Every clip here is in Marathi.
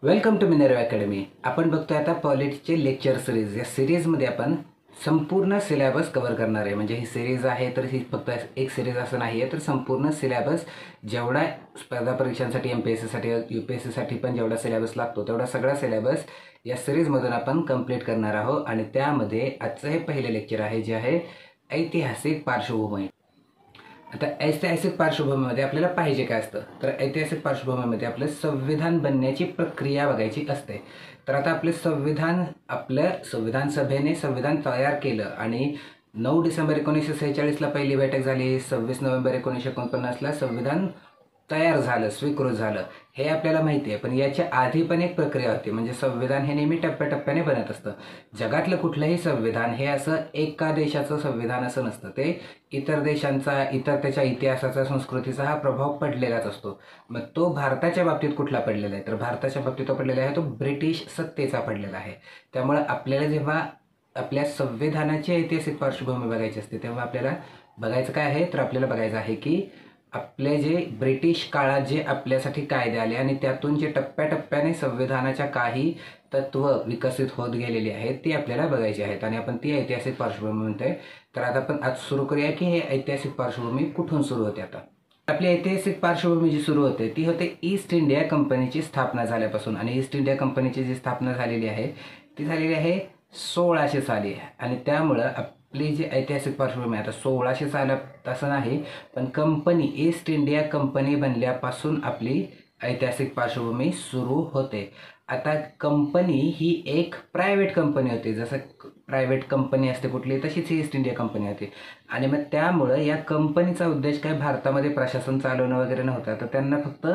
Welcome to Minerva academy. आपण बघतोय आता पॉलिटीचे लेक्चर सिरीज. या सिरीजमध्ये आपण संपूर्ण सिलेबस कव्हर करणार आहे. म्हणजे ही सिरीज आहे तर ही फक्त एक सिरीज असं नाही आहे, तर संपूर्ण सिलेबस जेवढा स्पर्धा परीक्षांसाठी MPSCसाठी UPSCसाठी पण जेवढा सिलेबस लागतो तेवढा सगळा सिलेबस या सिरीजमधून आपण कंप्लीट करणार आहोत. आणि त्यामध्ये आजचं हे पहिले लेक्चर आहे जे आहे ऐतिहासिक पार्श्वभूमी. आता ऐतिहासिक पार्श्वभूमीमध्ये आपल्याला पाहिजे काय असतं, तर ऐतिहासिक पार्श्वभूमीमध्ये आपलं संविधान बनण्याची प्रक्रिया बघायची असते. तर आता आपल्या संविधान सभेने संविधान तयार केलं आणि 9 डिसेंबर 1946ला पहिली बैठक झाली. 26 नोव्हेंबर 1949ला संविधान तयार झालं, स्वीकृत झालं, हे आपल्याला माहिती आहे. पण याच्या आधी पण एक प्रक्रिया होती. म्हणजे संविधान हे नेहमी टप्प्याटप्प्याने बनत असतं. जगातलं कुठलंही संविधान हे असं एका देशाचं संविधान असं नसतं. ते इतर देशांचा, इतर त्याच्या इतिहासाचा, संस्कृतीचा हा प्रभाव पडलेलाच असतो. मग तो भारताच्या बाबतीत कुठला पडलेला आहे, तर भारताच्या बाबतीत तो पडलेला आहे तो ब्रिटिश सत्तेचा पडलेला आहे. त्यामुळे आपल्याला जेव्हा आपल्या संविधानाची ऐतिहासिक पार्श्वभूमी बघायची असते तेव्हा आपल्याला बघायचं काय आहे, तर आपल्याला बघायचं आहे की आपले जे ब्रिटिश काळात जे आपल्यासाठी कायदे आले आणि त्यातून जे टप्प्याटप्प्याने संविधानाच्या काही तत्व विकसित होत गेलेली आहेत ती आपल्याला बघायची आहेत आणि आपण ती ऐतिहासिक पार्श्वभूमी म्हणतोय. तर आता आपण आज सुरू करूया की हे ऐतिहासिक पार्श्वभूमी कुठून सुरू होते. आता आपली ऐतिहासिक पार्श्वभूमी जी सुरू होते ती होते ईस्ट इंडिया कंपनीची स्थापना झाल्यापासून. आणि ईस्ट इंडिया कंपनीची जी स्थापना झालेली आहे ती झालेली आहे 1600 साली. आणि त्यामुळं आपली जी ऐतिहासिक पार्श्वभूमी आता 1600 सालात असं नाही, पण कंपनी ईस्ट इंडिया कंपनी बनल्यापासून आपली ऐतिहासिक पार्श्वभूमी सुरू होते. आता कंपनी ही एक प्रायव्हेट कंपनी होती. जसं प्रायव्हेट कंपनी असते कुठली तशीच ही ईस्ट इंडिया कंपनी होती. आणि मग त्यामुळं या कंपनीचा उद्देश काय भारतामध्ये प्रशासन चालवणं वगैरे नव्हता, तर त्यांना फक्त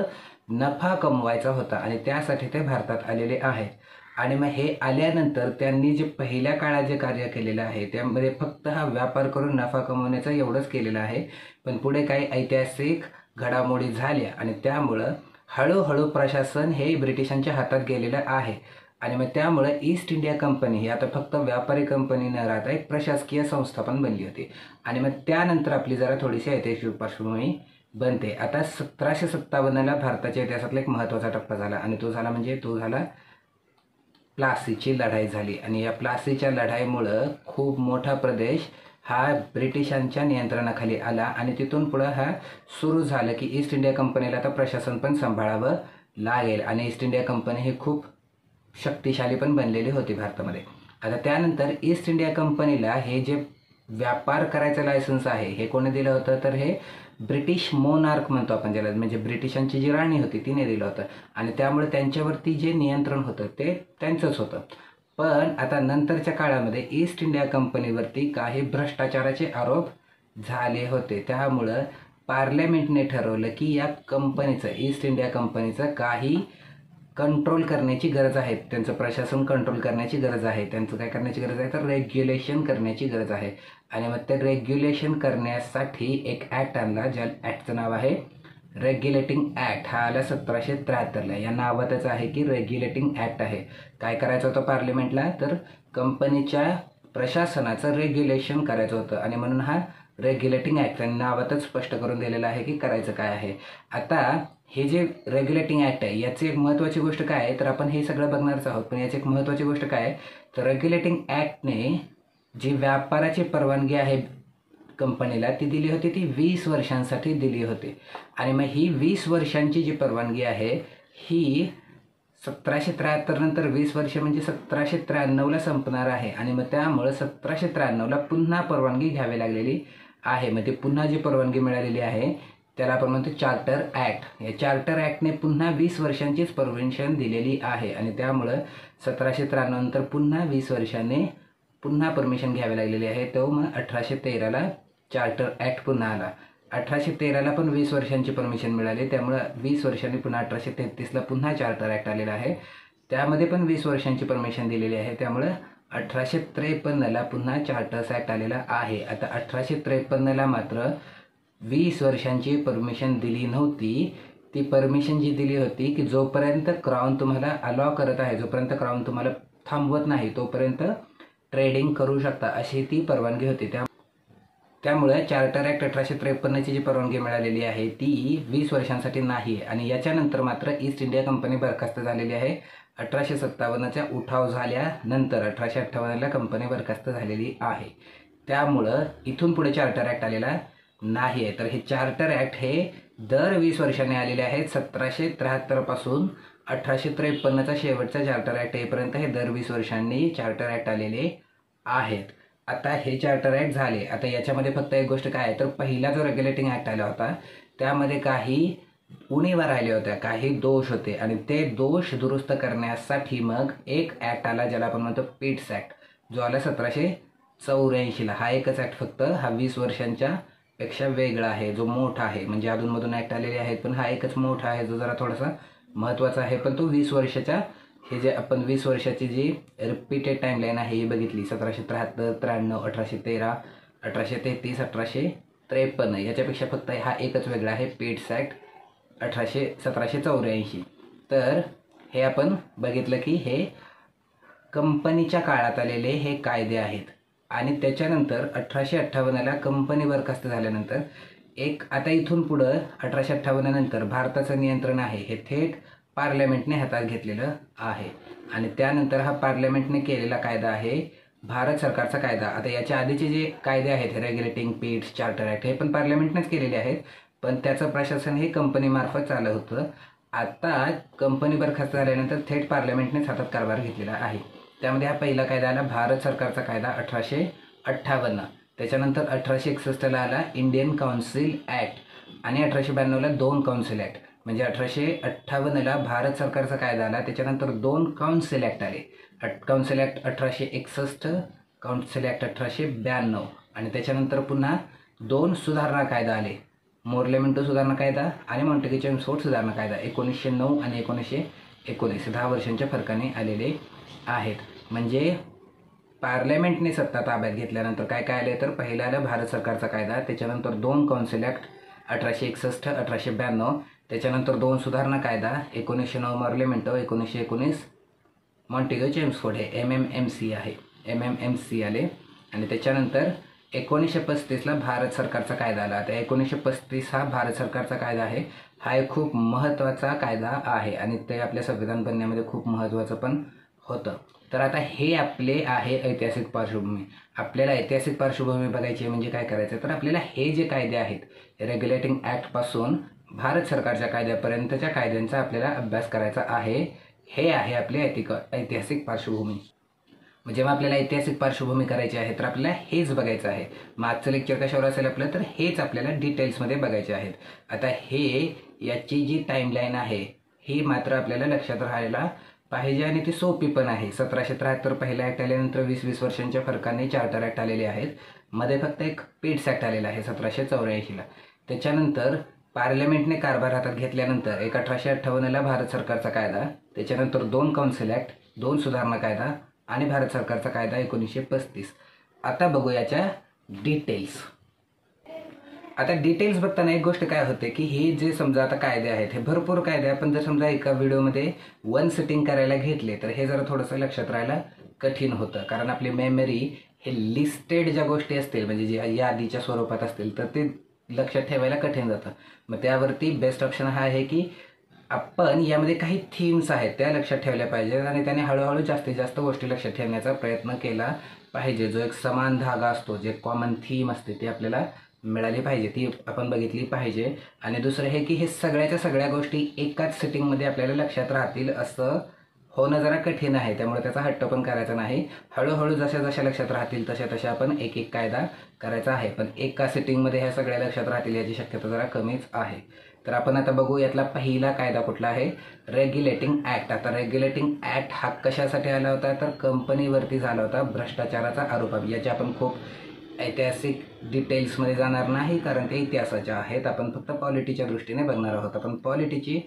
नफा कमवायचा होता आणि त्यासाठी ते भारतात आलेले आहेत. आणि मग हे आल्यानंतर त्यांनी जे पहिल्या काळात जे कार्य केलेलं आहे त्यामध्ये फक्त हा व्यापार करून नफा कमवण्याचं एवढंच केलेलं आहे. पण पुढे काही ऐतिहासिक घडामोडी झाल्या आणि त्यामुळं हळूहळू प्रशासन हे ब्रिटिशांच्या हातात गेलेलं आहे. आणि मग त्यामुळे ईस्ट इंडिया कंपनी ही आता फक्त व्यापारी कंपनी न राहता एक प्रशासकीय संस्था पण बनली होती. आणि मग त्यानंतर आपली जरा थोडीशी ऐतिहासिक पार्श्वभूमी बनते. आता 1757ला भारताच्या इतिहासातला एक महत्त्वाचा टप्पा झाला आणि तो झाला प्लासीची लढाई झाली. आणि या प्लासीच्या लढाईमुळं खूप मोठा प्रदेश हा ब्रिटिशांच्या नियंत्रणाखाली आला आणि तिथून पुढं हा सुरू झालं की ईस्ट इंडिया कंपनीला आता प्रशासन पण सांभाळावं लागेल. आणि ईस्ट इंडिया कंपनी ही खूप शक्तिशाली पण बनलेली होती भारतामध्ये. आता त्यानंतर ईस्ट इंडिया कंपनीला हे जे व्यापार करायचं लायसन्स आहे हे कोणी दिलं होतं, तर हे ब्रिटिश मोनार्क म्हणतो आपण ज्याला, म्हणजे ब्रिटिशांची जी राणी होती तिने दिलं होतं. आणि त्यामुळे त्यांच्यावरती जे नियंत्रण होतं ते त्यांचंच होतं. पण आता नंतरच्या काळामध्ये ईस्ट इंडिया कंपनीवरती काही भ्रष्टाचाराचे आरोप झाले होते. त्यामुळं पार्लमेंटने ठरवलं की या कंपनीचं, ईस्ट इंडिया कंपनीचं काही कंट्रोल करण्याची गरज आहे. त्यांचं प्रशासन कंट्रोल करण्याची गरज आहे. त्यांचं काय करण्याची गरज आहे, तर रेग्युलेशन करण्याची गरज आहे. आणि मग ते रेग्युलेशन करण्यासाठी एक ॲक्ट आणला, ज्या ॲक्टचं नाव आहे रेग्युलेटिंग ॲक्ट. हा आला 1773ला. या नावातच आहे की रेग्युलेटिंग ॲक्ट आहे. काय करायचं होतं पार्लमेंटला, तर कंपनीच्या प्रशासनाचं रेग्युलेशन करायचं होतं. आणि म्हणून हा रेग्युलेटिंग ॲक्ट नावातच स्पष्ट करून दिलेलं आहे की करायचं काय आहे. आता हे जे रेग्युलेटिंग ॲक्ट आहे याची एक महत्त्वाची गोष्ट काय आहे, तर आपण हे सगळं बघणारच आहोत. पण याची एक महत्त्वाची गोष्ट काय आहे, तर रेग्युलेटिंग ॲक्टने जी व्यापाराची परवानगी आहे कंपनीला ती दिली होती, ती 20 वर्षांसाठी दिली होती. आणि मग ही 20 वर्षांची जी परवानगी आहे ही 1773 नंतर 20 वर्ष म्हणजे 1793ला संपणार आहे. आणि मग त्यामुळं 1793ला पुन्हा परवानगी घ्यावी लागलेली आहे. मग ती पुन्हा जी परवानगी मिळालेली आहे त्याला आपण म्हणतो चार्टर ॲक्ट. या चार्टर ॲक्टने पुन्हा 20 वर्षांचीच परमिशन दिलेली आहे. आणि त्यामुळं 1793 नंतर पुन्हा 20 वर्षांनी पुन्हा परमिशन घ्यावी लागलेली आहे. तो मग 1813ला चार्टर ॲक्ट पुन्हा आला. 1813ला पण 20 वर्षांची परमिशन मिळाली. त्यामुळं 20 वर्षांनी पुन्हा 1833ला पुन्हा चार्टर ॲक्ट आलेला आहे. त्यामध्ये पण 20 वर्षांची परमिशन दिलेली आहे. त्यामुळं 1853ला पुन्हा चार्टर्स ॲक्ट आलेला आहे. आता 1853ला मात्र 20 वर्षांची परमिशन दिली नव्हती. ती परमिशन जी दिली होती की जोपर्यंत क्राऊन तुम्हाला अलाव करत आहे, जोपर्यंत क्राऊन तुम्हाला थांबवत नाही तोपर्यंत ट्रेडिंग करू शकता, अशी ती परवानगी होती. त्यामुळे चार्टर ॲक्ट 1853ची जी परवानगी मिळालेली आहे ती 20 वर्षांसाठी नाही आणि याच्यानंतर मात्र ईस्ट इंडिया कंपनी बरखास्त झालेली आहे. 1857चा उठाव झाल्यानंतर 1858ला कंपनी बरखास्त झालेली आहे. त्यामुळं इथून पुढे चार्टर ॲक्ट आलेला नाही आहे. तर हे चार्टर ॲक्ट हे दर 20 वर्षांनी आलेले आहेत. 1773 पासून 1853चा शेवटचा चार्टर ॲक्ट येईपर्यंत हे दर 20 वर्षांनी चार्टर ॲक्ट आलेले आहेत. आता हे चार्टर ॲक्ट झाले. आता याच्यामध्ये फक्त एक गोष्ट काय आहे तर पहिला जो रेग्युलेटिंग ॲक्ट आला होता त्यामध्ये काही उणीवा राहिल्या होत्या, काही दोष होते आणि ते दोष दुरुस्त करण्यासाठी मग एक ॲक्ट आला ज्याला आपण म्हणतो पिट्स ॲक्ट, जो आला 1784ला. हा एकच ॲक्ट फक्त हा 20 वर्षांच्या पेक्षा वेगळा आहे, जो मोठा आहे. म्हणजे अधूनमधून ॲक्ट आलेले आहेत पण हा एकच मोठा आहे जो जरा थोडासा महत्त्वाचा आहे. पण तो 20 वर्षाच्या हे जे आपण 20 वर्षाची जी रिपीटेड टाईमलाईन आहे ही बघितली 1773, 93, 1813, 1833, 1853 याच्यापेक्षा फक्त हा एकच वेगळा आहे पिट्स ॲक्ट 1784. तर हे आपण बघितलं की हे कंपनीच्या काळात आलेले हे कायदे आहेत. आणि त्याच्यानंतर 1858ला कंपनी बरखास्त झाल्यानंतर आता इथून पुढं 1858 नंतर भारताचं नियंत्रण आहे हे थेट पार्लमेंटने हातात घेतलेलं आहे. आणि त्यानंतर हा पार्लमेंटने केलेला कायदा आहे भारत सरकारचा कायदा. आता याच्या आधीचे जे कायदे आहेत रेग्युलेटिंग पिट्स, चार्टर ॲक्ट हे पण पार्लमेंटनेच केलेले आहेत पण त्याचं प्रशासन हे कंपनीमार्फत चालू होतं. आता कंपनी बरखास्त झाल्यानंतर थेट पार्लमेंटनेच हातात कारभार घेतलेला आहे. त्यामध्ये हा पहिला कायदा आला भारत सरकारचा कायदा 1858. त्याच्यानंतर 1861ला आला इंडियन काउन्सिल ॲक्ट आणि 1892ला 2 काउन्सिल ॲक्ट. म्हणजे 1858ला भारत सरकारचा कायदा आला, त्याच्यानंतर 2 काउन्सिल ॲक्ट आले. काउन्सिल ॲक्ट 1861, काउन्सिल ॲक्ट 1892 आणि त्याच्यानंतर पुन्हा 2 सुधारणा कायदा आले, मोर्ले मिंटो सुधारणा कायदा आणि मॉन्टेग्यू-चेम्सफोर्ड सुधारणा कायदा 1909 आणि 1919 10 वर्षांच्या फरकाने आलेले आहेत. म्हणजे पार्लमेंटने सत्ता ताब्यात घेतल्यानंतर काय काय आले तर पहिला आलं भारत सरकारचा कायदा, त्याच्यानंतर 2 काउन्सिल ॲक्ट 1861, 1892, त्याच्यानंतर 2 सुधारणा कायदा 1909 मोर्ले मिंटो, 1919 मॉन्टेग्यू-चेम्सफोर्ड हे MMMC आहे, MMMC आले. आणि त्याच्यानंतर 1935ला भारत सरकारचा कायदा आला. आता 1935 हा भारत सरकारचा कायदा आहे. हा एक खूप महत्त्वाचा कायदा आहे आणि ते आपल्या संविधान बनण्यामध्ये खूप महत्त्वाचं पण होतं. तर आता हे आपले आहे ऐतिहासिक पार्श्वभूमी. आपल्याला ऐतिहासिक पार्श्वभूमी बघायची म्हणजे काय करायचं तर आपल्याला हे जे कायदे आहेत रेग्युलेटिंग ॲक्टपासून भारत सरकारच्या कायद्यापर्यंतच्या कायद्यांचा आपल्याला अभ्यास करायचा आहे. हे आहे आपली ऐतिहासिक पार्श्वभूमी. जेव्हा आपल्याला ऐतिहासिक पार्श्वभूमी करायची आहे तर आपल्याला हेच बघायचं आहे. मागचं लेक्चर कशावर असेल आपलं तर हेच आपल्याला डिटेल्समध्ये बघायचे आहेत. आता हे याची जी टाईमलाईन आहे ही मात्र आपल्याला लक्षात राहायला पाहिजे आणि ती सोपी पण आहे. 1773 पहिला ॲक्ट आल्यानंतर 20 वर्षांच्या फरकाने चार्टर ॲक्ट आलेले आहेत. मध्ये फक्त एक पिट्स ॲक्ट आलेला आहे 1784ला. त्याच्यानंतर पार्लमेंटने कारभार हातात घेतल्यानंतर 1858ला भारत सरकारचा कायदा, त्याच्यानंतर 2 काउन्सिल ॲक्ट, 2 सुधारणा कायदा आणि भारत सरकारचा कायदा 1935. आता बघू याच्या डिटेल्स. आता डिटेल्स बघताना एक गोष्ट काय होते की हे जे समजा आता कायदे आहेत हे भरपूर कायदे आपण जर समजा एका व्हिडिओमध्ये 1 सिटिंग करायला घेतले तर हे जरा थोडंसं लक्षात राहायला कठीण होतं. कारण आपली मेमरी हे लिस्टेड ज्या गोष्टी असतील म्हणजे जे यादीच्या स्वरूपात असतील तर ते लक्षात ठेवायला कठीण जातं. मग त्यावरती बेस्ट ऑप्शन हा आहे की आपण यामध्ये काही थीम्स आहेत त्या लक्षात ठेवल्या पाहिजेत आणि त्याने हळूहळू जास्तीत जास्त गोष्टी लक्षात ठेवण्याचा प्रयत्न केला पाहिजे. जो एक समान धागा असतो, जे कॉमन थीम असते ती आपल्याला मिळाली पाहिजे, ती आपण बघितली पाहिजे. आणि दुसरं हे की हे सगळ्याच्या सगळ्या गोष्टी एकाच सिटिंगमध्ये आपल्याला लक्षात राहतील असं होणं जरा कठीण आहे. त्यामुळे त्याचा हट्ट पण करायचा नाही. हळूहळू जशा जशा लक्षात राहतील तशा तशा आपण एक एक कायदा करायचा आहे. पण एका सिटिंगमध्ये ह्या सगळ्या लक्षात राहतील याची शक्यता जरा कमीच आहे. तर आपण आता बघू यातला पहिला कायदा कुठला आहे, रेग्युलेटिंग ॲक्ट. आता रेग्युलेटिंग ॲक्ट हा कशासाठी आला होता तर कंपनीवरती झाला होता भ्रष्टाचाराचा आरोप. याचे आपण खूप ऐतिहासिक डिटेल्समध्ये जाणार नाही कारण ते इतिहासाच्या आहेत. आपण फक्त पॉलिटीच्या दृष्टीने बघणार आहोत. आपण पॉलिटीची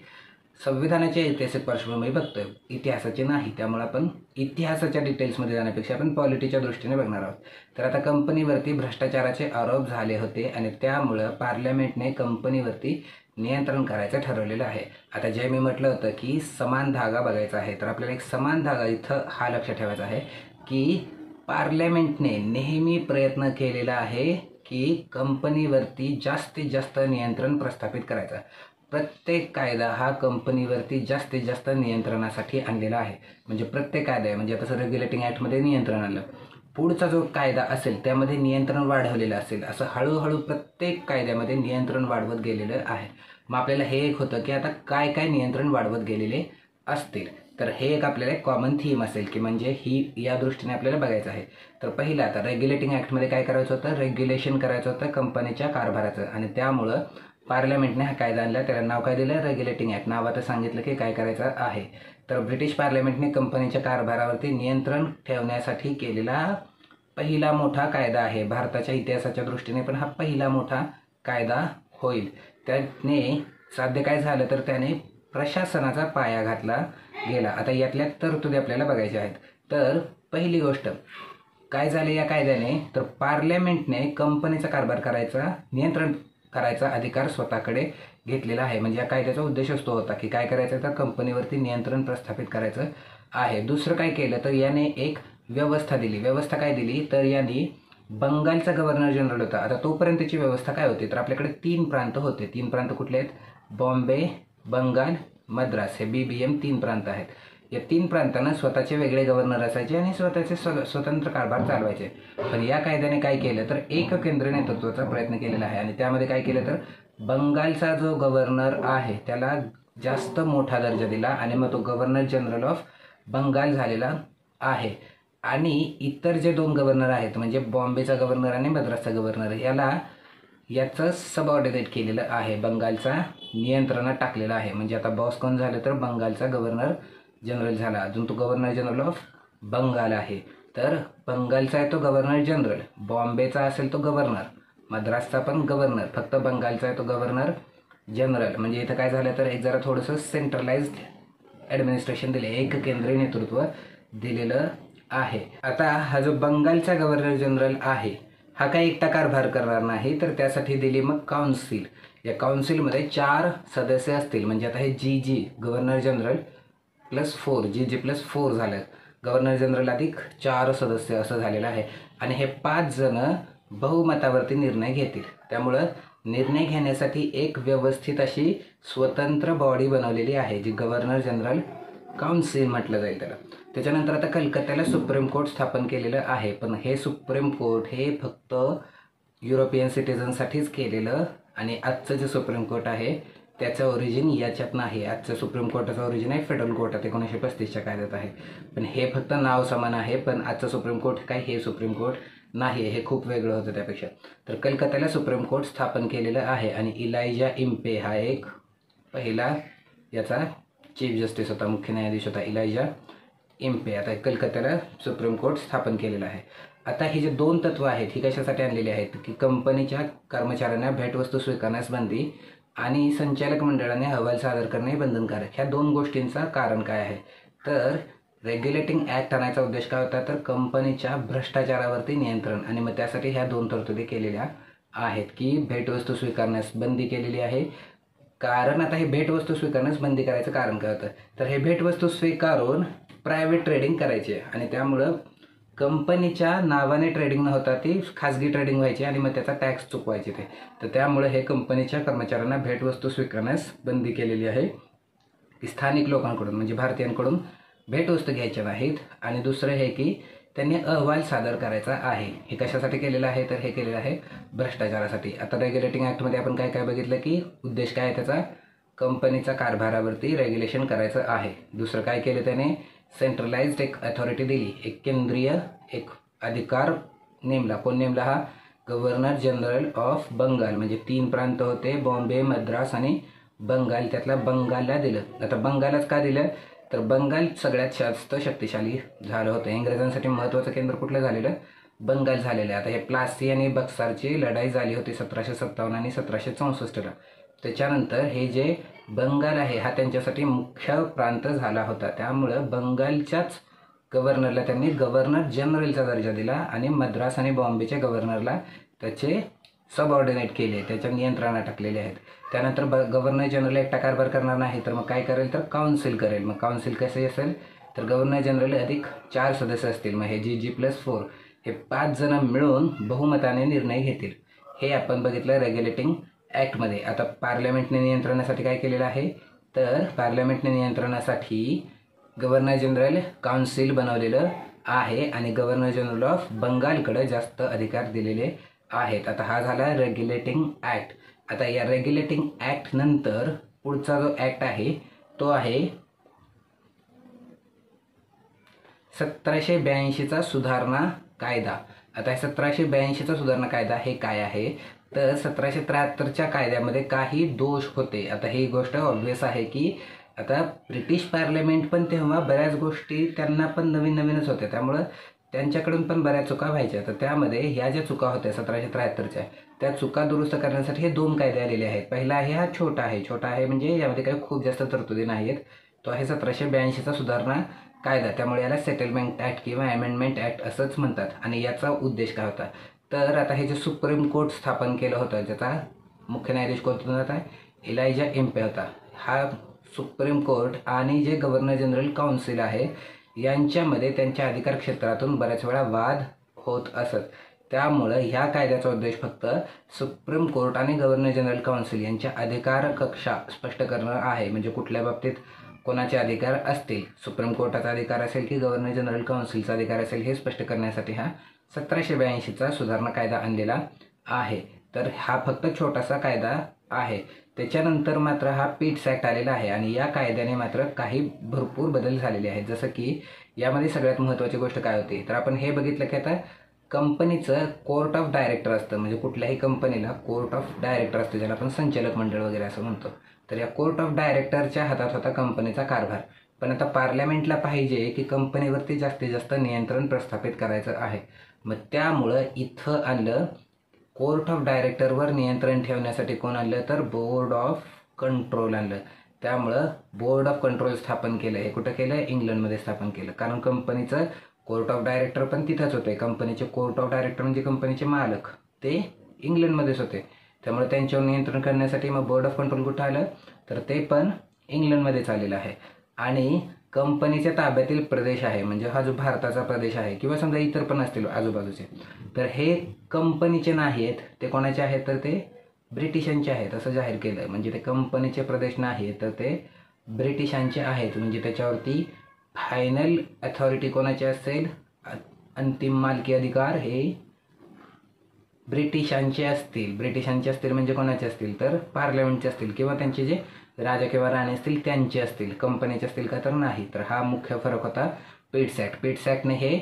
संविधानाची ऐतिहासिक पार्श्वभूमी बघतोय, इतिहासाची नाही. त्यामुळे आपण इतिहासाच्या डिटेल्समध्ये जाण्यापेक्षा आपण पॉलिटीच्या दृष्टीने बघणार आहोत. तर आता कंपनीवरती भ्रष्टाचाराचे आरोप झाले होते आणि त्यामुळं पार्लमेंटने कंपनीवरती नियंत्रण करायचं ठरवलेलं आहे. आता जे मी म्हटलं होतं की समान धागा बघायचा आहे तर आपल्याला एक समान धागा इथं हा लक्षात ठेवायचा आहे की पार्लमेंटने नेहमी प्रयत्न केलेला आहे की कंपनीवरती जास्तीत जास्त नियंत्रण प्रस्थापित करायचं. प्रत्येक कायदा हा कंपनीवरती जास्तीत जास्त नियंत्रणासाठी आणलेला आहे. म्हणजे प्रत्येक कायदा आहे, म्हणजे आता रेग्युलेटिंग ॲक्टमध्ये नियंत्रण आलं, पुढचा जो कायदा असेल त्यामध्ये नियंत्रण वाढवलेलं असेल, असं हळूहळू प्रत्येक कायद्यामध्ये नियंत्रण वाढवत गेलेलं आहे. मग आपल्याला हे एक होतं की आता काय काय नियंत्रण वाढवत गेलेले असतील. तर हे एक आपल्याला एक कॉमन थीम असेल की म्हणजे ही या दृष्टीने आपल्याला बघायचं आहे. तर पहिलं आता रेग्युलेटिंग ॲक्टमध्ये काय करायचं होतं, रेग्युलेशन करायचं होतं कंपनीच्या कारभाराचं, आणि त्यामुळं पार्लमेंटने हा कायदा आणला. त्याला नाव काय दिलं, रेग्युलेटिंग ॲक्ट. नावात सांगितलं की काय करायचं आहे. तर ब्रिटिश पार्लमेंटने कंपनीच्या कारभारावरती नियंत्रण ठेवण्यासाठी केलेला पहिला मोठा कायदा आहे. भारताच्या इतिहासाच्या दृष्टीने पण हा पहिला मोठा कायदा होईल. त्याने साध्य काय झालं तर त्याने प्रशासनाचा पाया घातला गेला. आता यातल्या तरतुदी आपल्याला बघायच्या आहेत. तर पहिली गोष्ट काय झाले या कायद्याने, तर पार्लमेंटने कंपनीचा कारभार करायचा, नियंत्रण करायचा अधिकार स्वतःकडे घेतलेला आहे. म्हणजे या कायद्याचा उद्देशच तो होता की काय करायचं तर कंपनीवरती नियंत्रण प्रस्थापित करायचं आहे. दुसरं काय केलं तर याने एक व्यवस्था दिली. व्यवस्था काय दिली तर यांनी बंगालचा गव्हर्नर जनरल होता. आता तोपर्यंतची व्यवस्था काय होती तर आपल्याकडे 3 प्रांत होते. 3 प्रांत कुठले आहेत, बॉम्बे, बंगाल, मद्रास, हे BBM 3 प्रांत आहेत. या 3 प्रांतांना स्वतःचे वेगळे गव्हर्नर असायचे आणि स्वतःचे स्वतंत्र कारभार चालवायचे. पण या कायद्याने काय केलं तर एक केंद्र नेतृत्वाचा प्रयत्न केलेला आहे. आणि त्यामध्ये काय केलं तर बंगालचा जो गव्हर्नर आहे त्याला जास्त मोठा दर्जा दिला आणि मग तो गव्हर्नर जनरल ऑफ बंगाल झालेला आहे. आणि इतर जे 2 गव्हर्नर आहेत म्हणजे बॉम्बेचा गव्हर्नर आणि मद्रासचा गव्हर्नर याचं सबऑर्डिनेट केलेलं आहे, बंगालचा नियंत्रणात टाकलेलं आहे. म्हणजे आता बॉस कोण झालं तर बंगालचा गव्हर्नर जनरल झाला. अजून तो गव्हर्नर जनरल ऑफ बंगाल आहे. तर बंगालचा आहे तो गव्हर्नर जनरल, बॉम्बेचा असेल तो गव्हर्नर, मद्रासचा पण गव्हर्नर, फक्त बंगालचा आहे तो गव्हर्नर जनरल. म्हणजे इथं काय झालं तर एक जरा थोडंसं सेंट्रलाइज्ड ॲडमिनिस्ट्रेशन दिले, एक केंद्रीय नेतृत्व दिलेलं आहे. आता हा जो बंगालचा गव्हर्नर जनरल आहे हा काही एकटा कारभार करणार नाही, तर त्यासाठी दिली मग काउन्सिल. या काउन्सिलमध्ये 4 सदस्य असतील. म्हणजे आता हे GG गव्हर्नर जनरल +4, GG +4 झालं. गव्हर्नर जनरल अधिक 4 सदस्य असं झालेलं आहे. आणि हे 5 जण बहुमतावरती निर्णय घेतील. त्यामुळं निर्णय घेण्यासाठी एक व्यवस्थित अशी स्वतंत्र बॉडी बनवलेली आहे जी गव्हर्नर जनरल काउन्सिल म्हटलं जाईल त्याला. त्याच्यानंतर आता कलकत्त्याला सुप्रीम कोर्ट स्थापन केलेलं आहे. पण हे सुप्रीम कोर्ट हे फक्त युरोपियन सिटिझनसाठीच केलेलं, आणि आजचं जे सुप्रीम कोर्ट आहे त्याचं ओरिजिन याच्यात नाही. आजचं सुप्रीम कोर्टाचं ओरिजिन आहे फेडरल कोर्टात 1935च्या कायद्यात आहे. पण हे फक्त नाव समान आहे. पण आजचं सुप्रीम कोर्ट काय हे सुप्रीम कोर्ट नाही, हे खूप वेगळं होतं त्यापेक्षा. तर कलकत्त्याला सुप्रीम कोर्ट स्थापन केलेलं आहे. आणि इलायजा इम्पे हा एक पहिला याचा चीफ जस्टिस होता, मुख्य न्यायाधीश होता इलायजा इम्पे. आता कलकत्त्याला सुप्रीम कोर्ट स्थापन केलेलं आहे. आता ही जे 2 तत्व आहेत ही कशासाठी आणलेली आहेत की कंपनीच्या कर्मचाऱ्यांना भेटवस्तू स्वीकारण्यास बंदी आणि संचालक मंडळाने अहवाल सादर करणे बंधनकारक. ह्या 2 गोष्टींचं कारण काय आहे तर रेग्युलेटिंग ॲक्ट आणायचा उद्देश काय होता तर कंपनीच्या भ्रष्टाचारावरती नियंत्रण. आणि मग त्यासाठी ह्या 2 तरतुदी केलेल्या आहेत की भेटवस्तू स्वीकारण्यास बंदी केलेली आहे. कारण आता हे भेटवस्तू स्वीकारण्यास बंदी करायचं कारण काय होतं तर हे भेटवस्तू स्वीकारून प्रायव्हेट ट्रेडिंग करायची आणि त्यामुळं कंपनीच्या नावाने ट्रेडिंग न होता ती खाजगी ट्रेडिंग व्हायची आणि मग त्याचा टॅक्स चुकवायचे ते. तर त्यामुळे हे कंपनीच्या कर्मचाऱ्यांना भेटवस्तू स्वीकारण्यास बंदी केलेली आहे की स्थानिक लोकांकडून म्हणजे भारतीयांकडून भेटवस्तू घ्यायच्या नाहीत. आणि दुसरं हे की त्यांनी अहवाल सादर करायचा आहे. हे कशासाठी केलेलं आहे तर हे केलेलं आहे भ्रष्टाचारासाठी. आता रेग्युलेटिंग ॲक्टमध्ये आपण काय काय बघितलं की उद्देश काय आहे त्याचा, कंपनीचा कारभारावरती रेग्युलेशन करायचं आहे. दुसरं काय केलं त्याने, सेंट्रलाइज्ड एक अथॉरिटी दिली, एक केंद्रीय एक अधिकार नेमला. कोण नेमला हा, गव्हर्नर जनरल ऑफ बंगाल. म्हणजे 3 प्रांत होते, बॉम्बे, मद्रास आणि बंगाल. त्यातला बंगालला दिलं. आता बंगालच का दिलं तर बंगाल सगळ्यात जास्त शक्तिशाली झालं होतं. इंग्रजांसाठी महत्त्वाचं केंद्र कुठलं झालेलं, बंगाल झालेलं आहे. आता हे प्लासी आणि बक्सारची लढाई झाली होती 1757 आणि 1764ला. त्याच्यानंतर हे जे बंगाल आहे हा त्यांच्यासाठी मुख्य प्रांत झाला होता. त्यामुळं बंगालच्याच गव्हर्नरला त्यांनी गव्हर्नर जनरलचा दर्जा दिला आणि मद्रास आणि बॉम्बेच्या गव्हर्नरला त्याचे सबऑर्डिनेट केले, त्याच्या नियंत्रणात टाकलेले आहेत. त्यानंतर गव्हर्नर जनरल एकटा कारभार करणार नाही तर मग काय करेल तर काउन्सिल करेल. मग काउन्सिल कसे असेल तर गव्हर्नर जनरल अधिक 4 सदस्य असतील. मग हे GG +4 हे 5 जण मिळून बहुमताने निर्णय घेतील हे आपण बघितलं रेग्युलेटिंग ॲक्टमध्ये. आता पार्लमेंटने नियंत्रणासाठी काय केलेलं आहे, तर पार्लमेंटने नियंत्रणासाठी गव्हर्नर जनरल काउन्सिल बनवलेलं आहे आणि गव्हर्नर जनरल ऑफ बंगालकडे जास्त अधिकार दिलेले आहेत. आता हा झाला रेग्युलेटिंग ॲक्ट. आता या रेग्युलेटिंग ॲक्ट नंतर पुढचा जो ॲक्ट आहे तो आहे 1782चा सुधारणा कायदा. आता 1782चा सुधारणा कायदा हे काय आहे, तर 1773च्या कायद्यामध्ये काही दोष होते. आता ही गोष्ट ऑब्व्हियस आहे की आता ब्रिटिश पार्लमेंट पण तेव्हा बऱ्याच गोष्टी त्यांना पण नवीन नवीनच होत्या, त्यामुळं त्यांच्याकडून पण बऱ्याच चुका व्हायच्या. तर त्यामध्ये ह्या ज्या चुका होत्या 1773च्या, त्या चुका दुरुस्त करण्यासाठी हे 2 कायदे आलेले आहेत. पहिला आहे हा छोटा आहे म्हणजे यामध्ये काही खूप जास्त तरतुदी नाहीत. तो आहे 1782चा सुधारणा कायदा. त्यामुळे याला सेटलमेंट ॲक्ट किंवा अमेंडमेंट ॲक्ट असंच म्हणतात. आणि याचा उद्देश काय होता, तर आता हे जे सुप्रीम कोर्ट स्थापन केलं होतं, ज्याचा मुख्य न्यायाधीश कोण होता, इलायजा इम्पे होता. हा सुप्रीम कोर्ट आणि जे गव्हर्नर जनरल काउन्सिल आहे यांच्यामध्ये त्यांच्या अधिकार क्षेत्रातून बऱ्याच वेळा वाद होत असत. त्यामुळं ह्या कायद्याचा उद्देश फक्त सुप्रीम कोर्ट आणि गव्हर्नर जनरल काउन्सिल यांच्या अधिकार कक्षा स्पष्ट करणं आहे. म्हणजे कुठल्या बाबतीत कोणाचे अधिकार असतील, सुप्रीम कोर्टाचा अधिकार असेल की गव्हर्नर जनरल काउन्सिलचा अधिकार असेल, हे स्पष्ट करण्यासाठी हा 1782चा सुधारणा कायदा आणलेला आहे. तर हा फक्त छोटासा कायदा आहे. त्याच्यानंतर मात्र हा पिट्स ॲक्ट आलेला आहे आणि या कायद्याने मात्र काही भरपूर बदल झालेले आहेत. जसं की यामध्ये सगळ्यात महत्त्वाची गोष्ट काय होती, तर आपण हे बघितलं की आता कंपनीचं कोर्ट ऑफ डायरेक्टर असतं. म्हणजे कुठल्याही कंपनीला कोर्ट ऑफ डायरेक्टर असतं, ज्याला आपण संचालक मंडळ वगैरे असं म्हणतो. तर या कोर्ट ऑफ डायरेक्टरच्या हातात होता कंपनीचा कारभार. पण आता पार्लमेंटला पाहिजे की कंपनीवरती जास्तीत जास्त नियंत्रण प्रस्थापित करायचं आहे. मग त्यामुळं इथं आणलं कोर्ट ऑफ डायरेक्टरवर नियंत्रण ठेवण्यासाठी कोण आणलं, तर बोर्ड ऑफ कंट्रोल आणलं. त्यामुळं बोर्ड ऑफ कंट्रोल स्थापन केलं. हे कुठं केलं, इंग्लंडमध्ये स्थापन केलं. कारण कंपनीचं कोर्ट ऑफ डायरेक्टर पण तिथंच होते. कंपनीचे कोर्ट ऑफ डायरेक्टर म्हणजे कंपनीचे मालक ते इंग्लंडमध्येच होते. त्यामुळे त्यांच्यावर नियंत्रण करण्यासाठी मग बोर्ड ऑफ कंट्रोल कुठं आलं, तर ते पण इंग्लंडमध्येच आलेलं आहे. आणि कंपनीच्या ताब्यातील प्रदेश आहे, म्हणजे हा जो भारताचा प्रदेश आहे किंवा समजा इतर पण असतील आजूबाजूचे, तर हे कंपनीचे नाही आहेत, ते कोणाचे आहेत, तर ते ब्रिटिशांचे आहेत असं जाहीर केलं. म्हणजे ते कंपनीचे प्रदेश नाही तर ते ब्रिटिशांचे आहेत. म्हणजे त्याच्यावरती फायनल अथॉरिटी कोणाची असेल, अंतिम मालकी अधिकार हे ब्रिटिशांचे असतील. म्हणजे कोणाचे असतील, तर पार्लमेंटचे असतील किंवा त्यांचे जे राजा किंवा राणी असतील त्यांचे असतील. कंपनीचे असतील का, तर नाही. तर हा मुख्य फरक होता पिट्स ॲक्ट. पिट्स ॲक्टने हे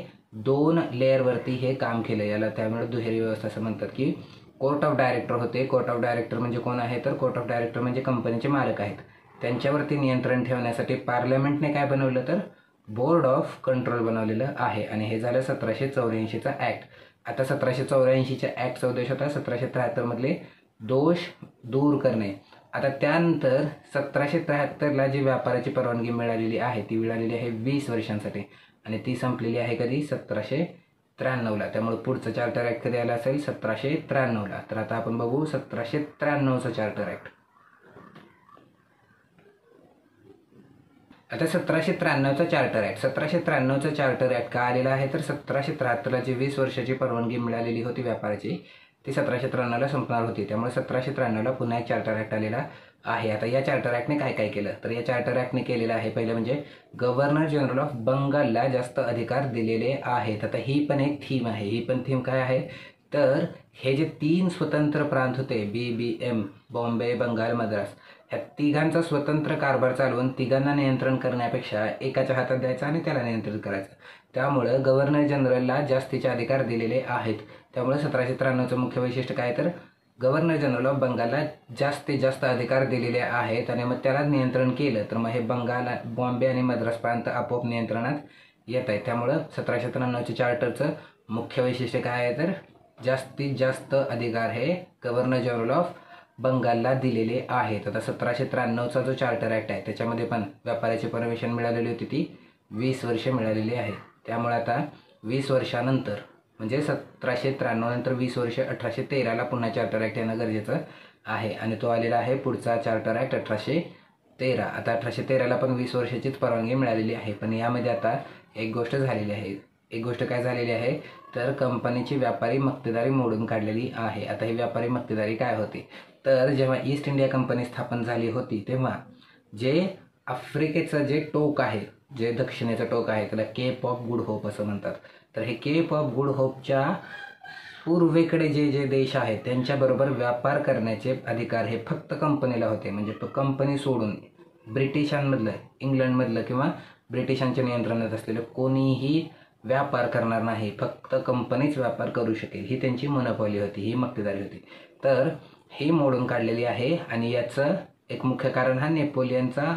2 लेअरवरती हे काम केलं. याला त्यामुळे दुहेरी व्यवस्था असं म्हणतात की कोर्ट ऑफ डायरेक्टर होते. कोर्ट ऑफ डायरेक्टर म्हणजे कोण आहे, तर कोर्ट ऑफ डायरेक्टर म्हणजे कंपनीचे मालक आहेत. त्यांच्यावरती नियंत्रण ठेवण्यासाठी पार्लमेंटने काय बनवलं, तर बोर्ड ऑफ कंट्रोल बनवलेलं आहे. आणि हे झालं 1784चा ॲक्ट. आता 1784च्या ॲक्टचा उद्देश होता 1773मधले दोष दूर करणे. आता त्यानंतर 1773ला जी व्यापाराची परवानगी मिळालेली आहे ती मिळालेली आहे 20 वर्षांसाठी आणि ती संपलेली आहे कधी, 1793ला. त्यामुळे पुढचं चार्टर ॲक्ट कधी आला असेल, 1793ला. तर आता आपण बघू 1793चा चार्टर ॲक्ट. आता 1793चा चार्टर ॲक्ट. 1793चा चार्टर ॲक्ट का आलेला आहे, तर 1773ला जी 20 वर्षाची परवानगी मिळालेली होती व्यापाराची ती 1793ला संपणार होती. त्यामुळे 1793ला पुन्हा एक चार्टर ॲक्ट आलेला आहे. आता या चार्टर ॲक्टने काय काय केलं, तर या चार्टर ॲक्टने केलेलं आहे पहिलं म्हणजे गव्हर्नर जनरल ऑफ बंगालला जास्त अधिकार दिलेले आहेत. आता ही पण एक थीम आहे. ही पण थीम काय आहे, तर हे जे 3 स्वतंत्र प्रांत होते, BBM, बॉम्बे, बंगाल, मद्रास, ह्या तिघांचा स्वतंत्र कारभार चालवून तिघांना नियंत्रण करण्यापेक्षा एकाच्या हातात द्यायचं आणि त्याला नियंत्रित करायचं. त्यामुळं गव्हर्नर जनरलला जास्तीचे अधिकार दिलेले आहेत. त्यामुळे 1793चं मुख्य वैशिष्ट्य काय, तर गव्हर्नर जनरल ऑफ बंगालला जास्तीत जास्त अधिकार दिलेले आहेत आणि मग त्याला नियंत्रण केलं तर मग हे बंगाल, बॉम्बे आणि मद्रास प्रांत आपोआप नियंत्रणात येत आहे. त्यामुळं 1793च्या चार्टरचं मुख्य वैशिष्ट्य काय आहे, तर जास्तीत जास्त अधिकार हे गव्हर्नर जनरल ऑफ बंगालला दिलेले आहेत. आता 1793चा जो चार्टर ॲक्ट आहे त्याच्यामध्ये पण व्यापाराची परमिशन मिळालेली होती ती 20 वर्षे मिळालेली आहे. त्यामुळे आता 20 वर्षानंतर म्हणजे 1793 नंतर 20 वर्ष 1813ला पुन्हा चार्टर ॲक्ट येणं गरजेचं आहे आणि तो आलेला आहे पुढचा चार्टर ॲक्ट 1813. आता 1813ला पण 20 वर्षाचीच परवानगी मिळालेली आहे. पण यामध्ये आता एक गोष्ट झालेली आहे, एक गोष्ट काय झालेली आहे तर कंपनीची व्यापारी मक्तेदारी मोडून काढलेली आहे. आता ही व्यापारी मक्तेदारी काय होती तर जेव्हा ईस्ट इंडिया कंपनी स्थापन झाली होती तेव्हा जे आफ्रिकेचं जे टोक आहे, जे दक्षिणेचं टोक आहे त्याला केप ऑफ गुड होप असं म्हणतात. तर हे केप ऑफ गुड होपच्या पूर्वेकडे जे जे देश आहेत त्यांच्याबरोबर व्यापार करण्याचे अधिकार हे फक्त कंपनीला होते. म्हणजे कंपनी सोडून ब्रिटिशांमधलं, इंग्लंडमधलं किंवा ब्रिटिशांच्या नियंत्रणात असलेलं कोणीही व्यापार करणार नाही, फक्त कंपनीच व्यापार करू शकेल, ही त्यांची मोनोपॉली होती, ही मक्तेदारी होती. तर ही मोडून काढलेली आहे आणि याचं एक मुख्य कारण हा नेपोलियनचा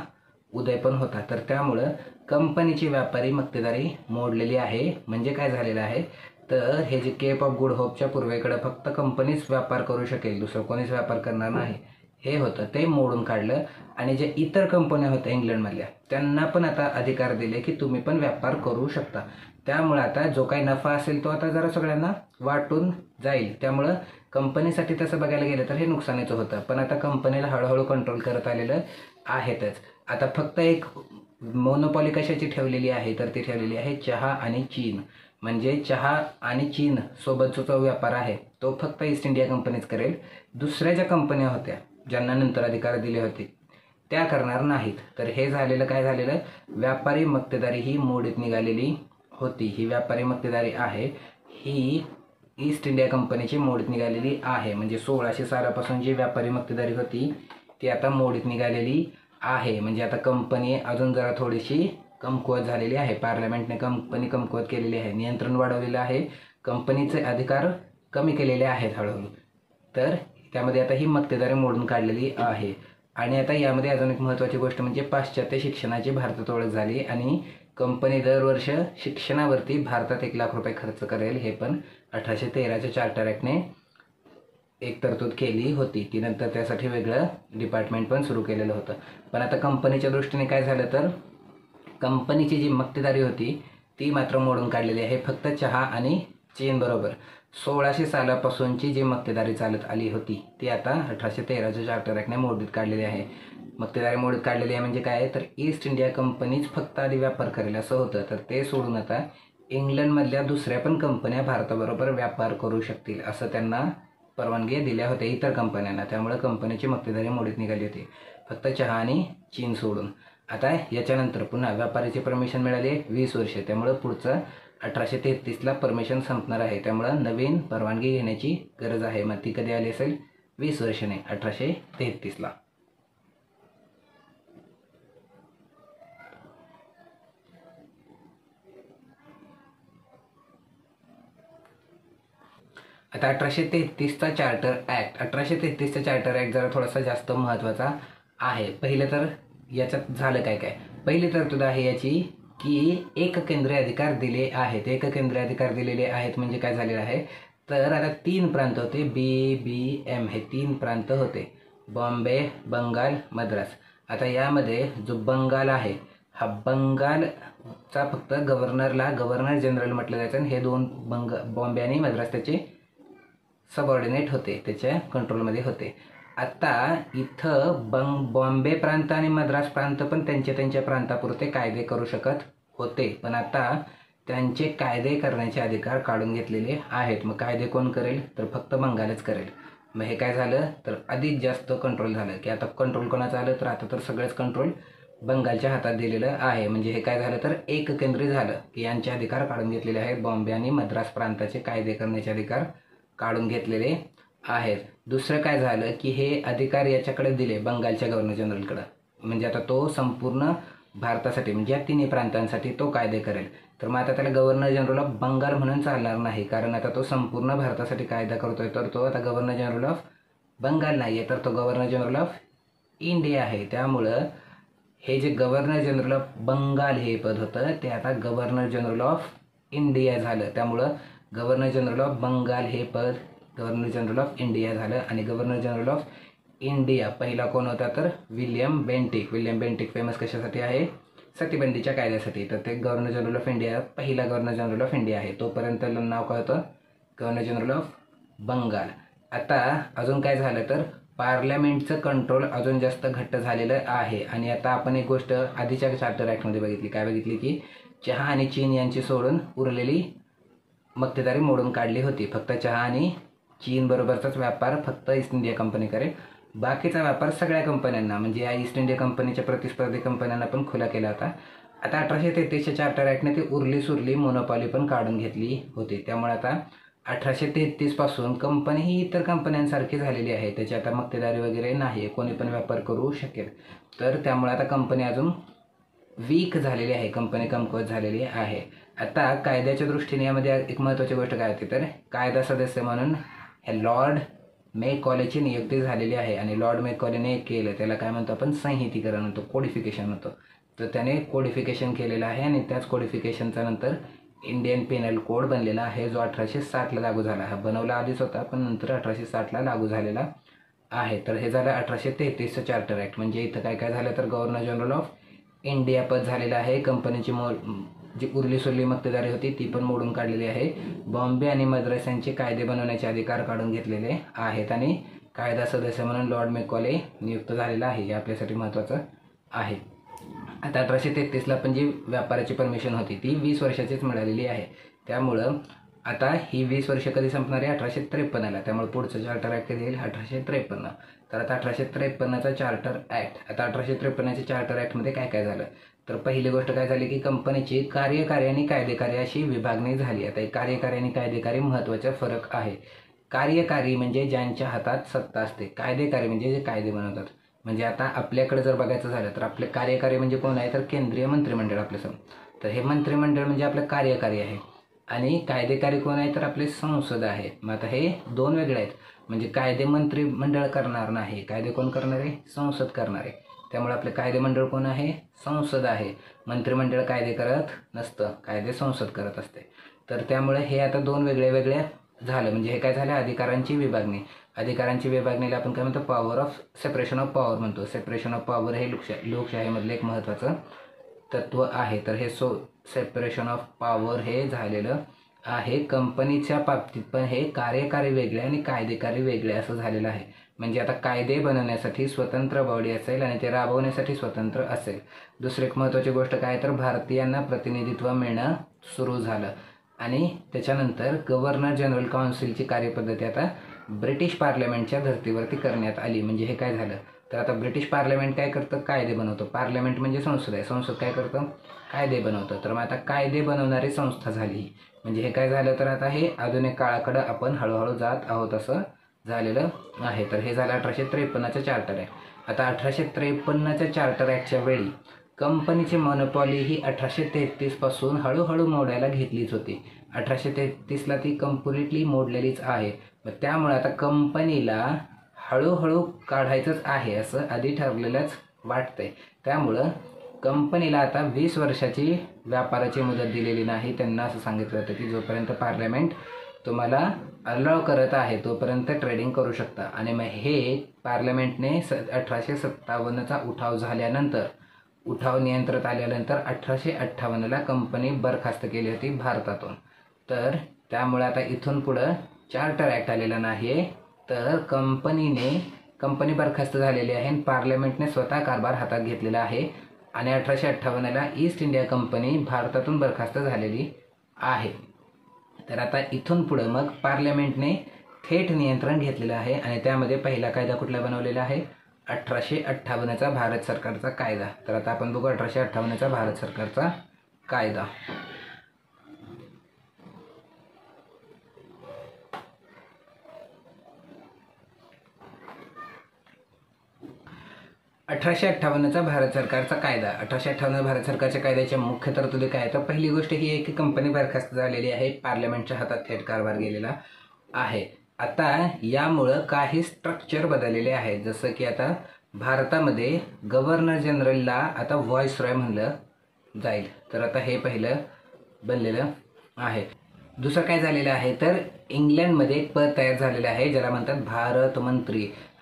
उदय पण होता. तर त्यामुळं कंपनीची व्यापारी मक्तेदारी मोडलेली आहे. म्हणजे काय झालेलं आहे तर हे जे केप ऑफ गुड होपच्या पूर्वेकडे फक्त कंपनीच व्यापार करू शकेल, दुसरं कोणीच व्यापार करणार नाही, हे होतं ते मोडून काढलं. आणि जे इतर कंपन्या होत्या इंग्लंडमधल्या त्यांना पण आता अधिकार दिले की तुम्ही पण व्यापार करू शकता. त्यामुळे आता जो काही नफा असेल तो आता जरा सगळ्यांना वाटून जाईल. त्यामुळं कंपनीसाठी तसं बघायला गेलं तर हे नुकसानीचं होतं. पण आता कंपनीला हळूहळू कंट्रोल करत आलेलं आहेतच. आता फक्त एक मोनोपॉली कशाची ठेवलेली आहे तर ती ठेवलेली आहे चहा आणि चीन. म्हणजे चहा आणि चीन सोबतचा जो व्यापार आहे तो फक्त ईस्ट इंडिया कंपनीच करेल. दुसऱ्या ज्या कंपन्या होत्या ज्यांना नंतर अधिकार दिले होते त्या करणार नाहीत. तर हे झालेलं काय झालेलं व्यापारी मक्तेदारी ही मोडीत निघालेली होती. ही व्यापारी मक्तेदारी आहे ही ईस्ट इंडिया कंपनीची मोडीत निघालेली आहे. म्हणजे 1600 सालापासून जी व्यापारी मक्तेदारी होती ती आता मोडीत निघालेली आहे. म्हणजे आता कंपनी अजून जरा थोडीशी कमकुवत झालेली आहे. पार्लमेंटने कंपनी कमकुवत केलेली आहे, नियंत्रण वाढवलेलं आहे, कंपनीचे अधिकार कमी केलेले आहेत हळूहळू. तर त्यामध्ये आता ही मक्तेदारी मोडून काढलेली आहे. आणि आता यामध्ये अजून एक महत्त्वाची गोष्ट म्हणजे पाश्चात्य शिक्षणाची भारतात ओळख झाली आणि कंपनी दरवर्ष शिक्षणावरती भारतात 1 लाख रुपये खर्च करेल, हे पण 1813च्या चार्टर ॲक्टने एक तरतूद केली होती. ती नंतर त्यासाठी वेगळं डिपार्टमेंट पण सुरू केलेलं होतं. पण आता कंपनीच्या दृष्टीने काय झालं तर कंपनीची जी मक्तेदारी होती ती मात्र मोडून काढलेली आहे. फक्त चहा आणि चीन बरोबर 1600 सालापासूनची जी मक्तेदारी चालत आली होती ती आता 1813च्या चार्टर ॲक्टने मोडीत काढलेली आहे. मक्तेदारी मोडीत काढलेली आहे म्हणजे काय तर ईस्ट इंडिया कंपनीच फक्त आधी व्यापार करेल असं होतं. तर ते सोडून आता इंग्लंडमधल्या दुसऱ्या पण कंपन्या भारताबरोबर व्यापार करू शकतील असं त्यांना परवानगी दिल्या होत्या इतर कंपन्यांना. त्यामुळे कंपनीची मक्तेदारी मोडीत निघाली होती फक्त चहा आणि चीन सोडून. आता याच्यानंतर पुन्हा व्यापाराची परमिशन मिळाली 20 वर्षे. त्यामुळं पुढचं 1833ला परमिशन संपणार आहे. त्यामुळं नवीन परवानगी घेण्याची गरज आहे. मग ती कधी आली असेल 20 वर्षाने 1833ला. आता 1833चा चार्टर ॲक्ट 1833चा चार्टर ॲक्ट जरा थोडासा जास्त महत्त्वाचा आहे. पहिलं तर याच्यात झालं काय काय पहिली तरतूद आहे याची की एककेंद्रीय अधिकार दिले आहेत. एककेंद्रीय अधिकार दिलेले आहेत म्हणजे काय झालेलं आहे तर आता 3 प्रांत होते BBM, हे 3 प्रांत होते बॉम्बे, बंगाल, मद्रास. आता यामध्ये जो बंगाल आहे हा बंगालचा फक्त गव्हर्नर जनरल म्हटलं जायचं आणि हे 2 बॉम्बे आणि मद्रास त्याचे सबऑर्डिनेट होते, त्याच्या कंट्रोलमध्ये होते. आता इथं बॉम्बे प्रांत आणि मद्रास प्रांत पण त्यांच्या प्रांतापुरते कायदे करू शकत होते. पण आता त्यांचे कायदे करण्याचे अधिकार काढून घेतलेले आहेत. मग कायदे कोण करेल तर फक्त बंगालच करेल. मग हे काय झालं तर अधिक जास्त कंट्रोल झालं की आता कंट्रोल कोणाचं आलं तर आता तर सगळंच कंट्रोल बंगालच्या हातात दिलेलं आहे. म्हणजे हे काय झालं तर एककेंद्री झालं की यांचे अधिकार काढून घेतलेले आहेत. बॉम्बे आणि मद्रास प्रांताचे कायदे करण्याचे अधिकार काढून घेतलेले आहेत. दुसरं काय झालं की हे अधिकार याच्याकडे दिले बंगालच्या गव्हर्नर जनरलकडं. म्हणजे आता तो संपूर्ण भारतासाठी म्हणजे या 3 प्रांतांसाठी तो कायदे करेल. तर मग आता त्याला गव्हर्नर जनरल ऑफ बंगाल म्हणून चालणार नाही, कारण आता तो संपूर्ण भारतासाठी कायदा करतोय. तर तो आता गव्हर्नर जनरल ऑफ बंगाल नाही आहे, तर तो गव्हर्नर जनरल ऑफ इंडिया आहे. त्यामुळं हे जे गव्हर्नर जनरल ऑफ बंगाल हे पद होतं ते आता गव्हर्नर जनरल ऑफ इंडिया झालं. त्यामुळं गव्हर्नर जनरल ऑफ बंगाल हे पद गव्हर्नर जनरल ऑफ इंडिया झालं. आणि गव्हर्नर जनरल ऑफ इंडिया पहिला कोण होता तर William Bentinck. William Bentinck famous कशासाठी आहे सतीबंदीच्या कायद्यासाठी. तर ते गव्हर्नर जनरल ऑफ इंडिया पहिला गव्हर्नर जनरल ऑफ इंडिया आहे. तोपर्यंत नाव काय होतं गव्हर्नर जनरल ऑफ बंगाल. आता अजून काय झालं तर पार्लमेंटचं कंट्रोल अजून जास्त घट्ट झालेलं आहे. आणि आता आपण एक गोष्ट आधीच्या चार्टर ॲक्टमध्ये बघितली, काय बघितली की चहा आणि चीन यांची सोडून उरलेली मक्तेदारी मोडून काढली होती. फक्त चहा आणि चीन बरोबरचाच व्यापार फक्त ईस्ट इंडिया कंपनी करेल, बाकीचा व्यापार सगळ्या कंपन्यांना म्हणजे या ईस्ट इंडिया कंपनीच्या प्रतिस्पर्धी कंपन्यांना पण खुला केला होता. आता 1833च्या चार्टर ॲक्टने ती उरली सुरली मोनोपॉली पण काढून घेतली होती. त्यामुळे आता 1833 पासून कंपनी ही इतर कंपन्यांसारखी झालेली आहे. त्याची आता मक्तेदारी वगैरे नाही, कोणी पण व्यापार करू शकेल. तर त्यामुळे आता कंपनी अजून वीक झालेली आहे, कंपनी कमकुवत झालेली आहे. आता कायद्याच्या दृष्टीने यामध्ये एक महत्त्वाची गोष्ट काय होती तर कायदा सदस्य म्हणून हे लॉर्ड मेकॉलेची नियुक्ती झालेली आहे. आणि लॉर्ड मेकॉलेने केलं त्याला काय म्हणतो आपण संहितीकरण म्हणतो, कोडिफिकेशन होतं. तर त्याने कोडिफिकेशन केलेलं आहे आणि त्याच कोडिफिकेशनचा नंतर इंडियन पेनल कोड बनलेला आहे, जो 1860ला लागू झाला. हा बनवला आधीच होता पण नंतर 1860ला लागू झालेला आहे. तर हे झालं 1833चं चार्टर ॲक्ट. म्हणजे इथं काय काय झालं तर गव्हर्नर जनरल ऑफ इंडिया पद झालेलं आहे. कंपनीची जी उरली सुरली मक्तेदारी होती ती पण मोडून काढलेली आहे. बॉम्बे आणि मद्रास यांचे कायदे बनवण्याचे अधिकार काढून घेतलेले आहेत आणि कायदा सदस्य म्हणून लॉर्ड मेकॉले नियुक्त झालेला आहे. हे आपल्यासाठी महत्त्वाचं आहे. आता 1833ला पण जी व्यापाराची परमिशन होती ती 20 वर्षाचीच मिळालेली आहे. त्यामुळं आता ही 20 वर्ष कधी संपणार आहे 1853ला. त्यामुळे पुढचं चार्टर ॲक्ट कधी येईल 1853. तर आता 1853चा चार्टर ॲक्ट. आता 1853च्या चार्टर ॲक्टमध्ये काय काय झालं तर पहिली गोष्ट काय झाली की कंपनीची कार्यकारी आणि कायदेकारी अशी विभागणी झाली. आता कार्यकारी आणि कायदेकारी महत्त्वाचा फरक आहे. कार्यकारी म्हणजे ज्यांच्या हातात सत्ता असते, कायदेकारी म्हणजे जे कायदे बनवतात. म्हणजे आता आपल्याकडे जर बघायचं झालं तर आपले कार्यकारी म्हणजे कोण आहे तर केंद्रीय मंत्रिमंडळ आपलं सम. तर हे मंत्रिमंडळ म्हणजे आपलं कार्यकारी आहे आणि कायदेकारी कोण आहे तर आपले संसद आहे. मग आता हे दोन वेगळे आहेत. म्हणजे कायदे मंत्रिमंडळ करणार नाही, कायदे कोण करणार आहे संसद करणार आहे. त्यामुळे आपले कायदेमंडळ कोण आहे संसद आहे. मंत्रिमंडळ कायदे करत नसतं, कायदे संसद करत असते. तर त्यामुळे हे आता दोन वेगळे झालं. म्हणजे हे काय झालं अधिकारांची विभागणी. अधिकारांची विभागणीला आपण काय म्हणतो power of separation of power म्हणतो. सेपरेशन ऑफ पॉवर हे लोकशाहीमधलं एक महत्त्वाचं तत्त्व आहे. तर हे सेपरेशन ऑफ पॉवर हे झालेलं आहे. कंपनीच्या बाबतीत पण हे कार्यकारी वेगळे आणि कायदेकारी वेगळे असं झालेलं आहे. म्हणजे आता कायदे बनवण्यासाठी स्वतंत्र बॉडी असेल आणि ते राबवण्यासाठी स्वतंत्र असेल. दुसरी एक महत्त्वाची गोष्ट काय तर भारतीयांना प्रतिनिधित्व मिळणं सुरू झालं आणि त्याच्यानंतर गव्हर्नर जनरल काउन्सिलची कार्यपद्धती आता ब्रिटिश पार्लमेंटच्या धर्तीवरती करण्यात आली. म्हणजे हे काय झालं तर आता ब्रिटिश पार्लमेंट काय करतं कायदे बनवतं. पार्लमेंट म्हणजे संसद आहे, संसद काय करतं कायदे बनवतं. तर मग आता कायदे बनवणारी संस्था झाली. म्हणजे हे काय झालं तर आता हे आधुनिक काळाकडं आपण हळूहळू जात आहोत असं झालेलं आहे. तर हे झालं 1853चं चार्टर ॲक्ट. आता 1853च्या चार्टर ॲक्टच्या वेळी कंपनीची मोनोपॉली ही 1833 पासून हळूहळू मोडायला घेतलीच होती. 1833ला ती कम्प्लिटली मोडलेलीच आहे. मग त्यामुळे आता कंपनीला हळूहळू काढायचंच आहे असं आधी ठरलेलंच वाटतंय. त्यामुळं कंपनीला आता 20 वर्षाची व्यापाराची मुदत दिलेली नाही. त्यांना असं सांगितलं होतं की जोपर्यंत पार्लमेंट तुम्हाला अलाव करत आहे तोपर्यंत ट्रेडिंग करू शकता. आणि मग हे पार्लमेंटने 1857चा उठाव झाल्यानंतर उठाव नियंत्रणात आल्यानंतर 1858ला कंपनी बरखास्त केली होती भारतातून. तर त्यामुळे आता इथून पुढं चार्टर ॲक्ट आलेला नाही आहे. तर कंपनी बरखास्त झालेली आहे आणि पार्लमेंटने स्वतः कारभार हातात घेतलेला आहे. आणि 1858ला ईस्ट इंडिया कंपनी भारतातून बरखास्त झालेली आहे. तर आता इथून पुढं मग पार्लमेंटने थेट नियंत्रण घेतलेलं आहे. आणि त्यामध्ये पहिला कायदा कुठला बनवलेला आहे 1858चा भारत सरकारचा कायदा. तर आता आपण बघू 1858चा भारत सरकारचा कायदा. 1858चा भारत सरकारचा कायदा. 1858 भारत सरकारच्या कायद्याच्या मुख्य तरतुदी काय तर पहिली गोष्ट ही आहे की कंपनी बरखास्त झालेली आहे, पार्लमेंटच्या हातात थेट कारभार गेलेला आहे. आता यामुळं काही स्ट्रक्चर बदललेले आहेत. जसं की आता भारतामध्ये गव्हर्नर जनरलला आता व्हॉइसरॉय म्हणलं जाईल. तर आता हे पहिलं बनलेलं आहे. दुसरं काय झालेलं आहे तर इंग्लंडमध्ये एक पद तयार झालेलं आहे ज्याला म्हणतात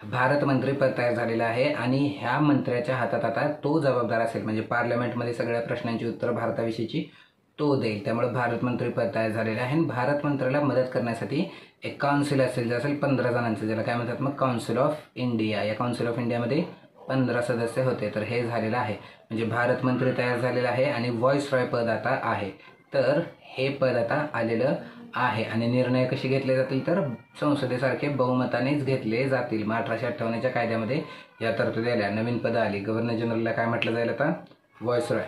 भारत मंत्री पद तयार झालेलं आहे. आणि ह्या मंत्र्याच्या हातात आता तो जबाबदार असेल म्हणजे पार्लमेंटमध्ये सगळ्या प्रश्नांची उत्तरं भारताविषयीची तो देईल. त्यामुळे भारत मंत्री पद तयार झालेलं आहे आणि भारत मंत्र्याला मदत करण्यासाठी एक काउन्सिल असेल, जे असेल 15 जणांचं, ज्याला काय म्हणतात मग काउन्सिल ऑफ इंडिया. या काउन्सिल ऑफ इंडियामध्ये 15 सदस्य होते. तर हे झालेलं आहे, म्हणजे भारत मंत्री तयार झालेलं आहे आणि व्हॉइसरॉय पद आता आहे. तर हे पद आता आलेलं आहे आणि निर्णय कसे घेतले जातील तर संसदेसारखे बहुमतानेच घेतले जातील. मग 1858च्या कायद्यामध्ये या तरतुदी आल्या. नवीन पदं आली. गव्हर्नर जनरलला काय म्हटलं जाईल आता? व्हॉइसरॉय.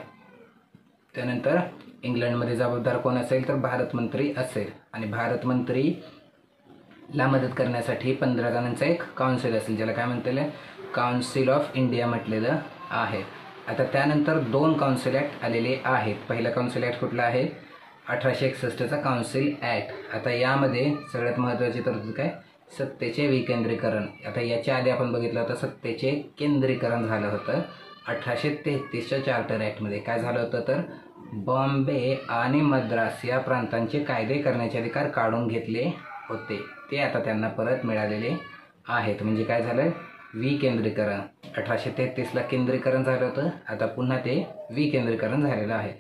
त्यानंतर इंग्लंडमध्ये जबाबदार कोण असेल तर भारत मंत्री असेल आणि भारत मंत्रीला मदत करण्यासाठी 15 जणांचं एक काउन्सिल असेल, ज्याला काय म्हणता येईल काउन्सिल ऑफ इंडिया म्हटलेलं आहे. आता त्यानंतर 2 काउन्सिल ॲक्ट आलेले आहेत. पहिला काउन्सिल ॲक्ट कुठला आहे? 1861चा काउन्सिल ॲक्ट. आता यामध्ये सगळ्यात महत्त्वाची तरतूद काय? सत्तेचे विकेंद्रीकरण. आता याच्या आधी आपण बघितलं होतं सत्तेचे केंद्रीकरण झालं होतं 1833च्या चार्टर ॲक्टमध्ये. काय झालं होतं तर बॉम्बे आणि मद्रास या प्रांतांचे कायदे करण्याचे अधिकार काढून घेतले होते. ते आता त्यांना परत मिळालेले आहेत. म्हणजे काय झालं? विकेंद्रीकरण. 1833ला केंद्रीकरण झालं होतं, आता पुन्हा ते विकेंद्रीकरण झालेलं आहे.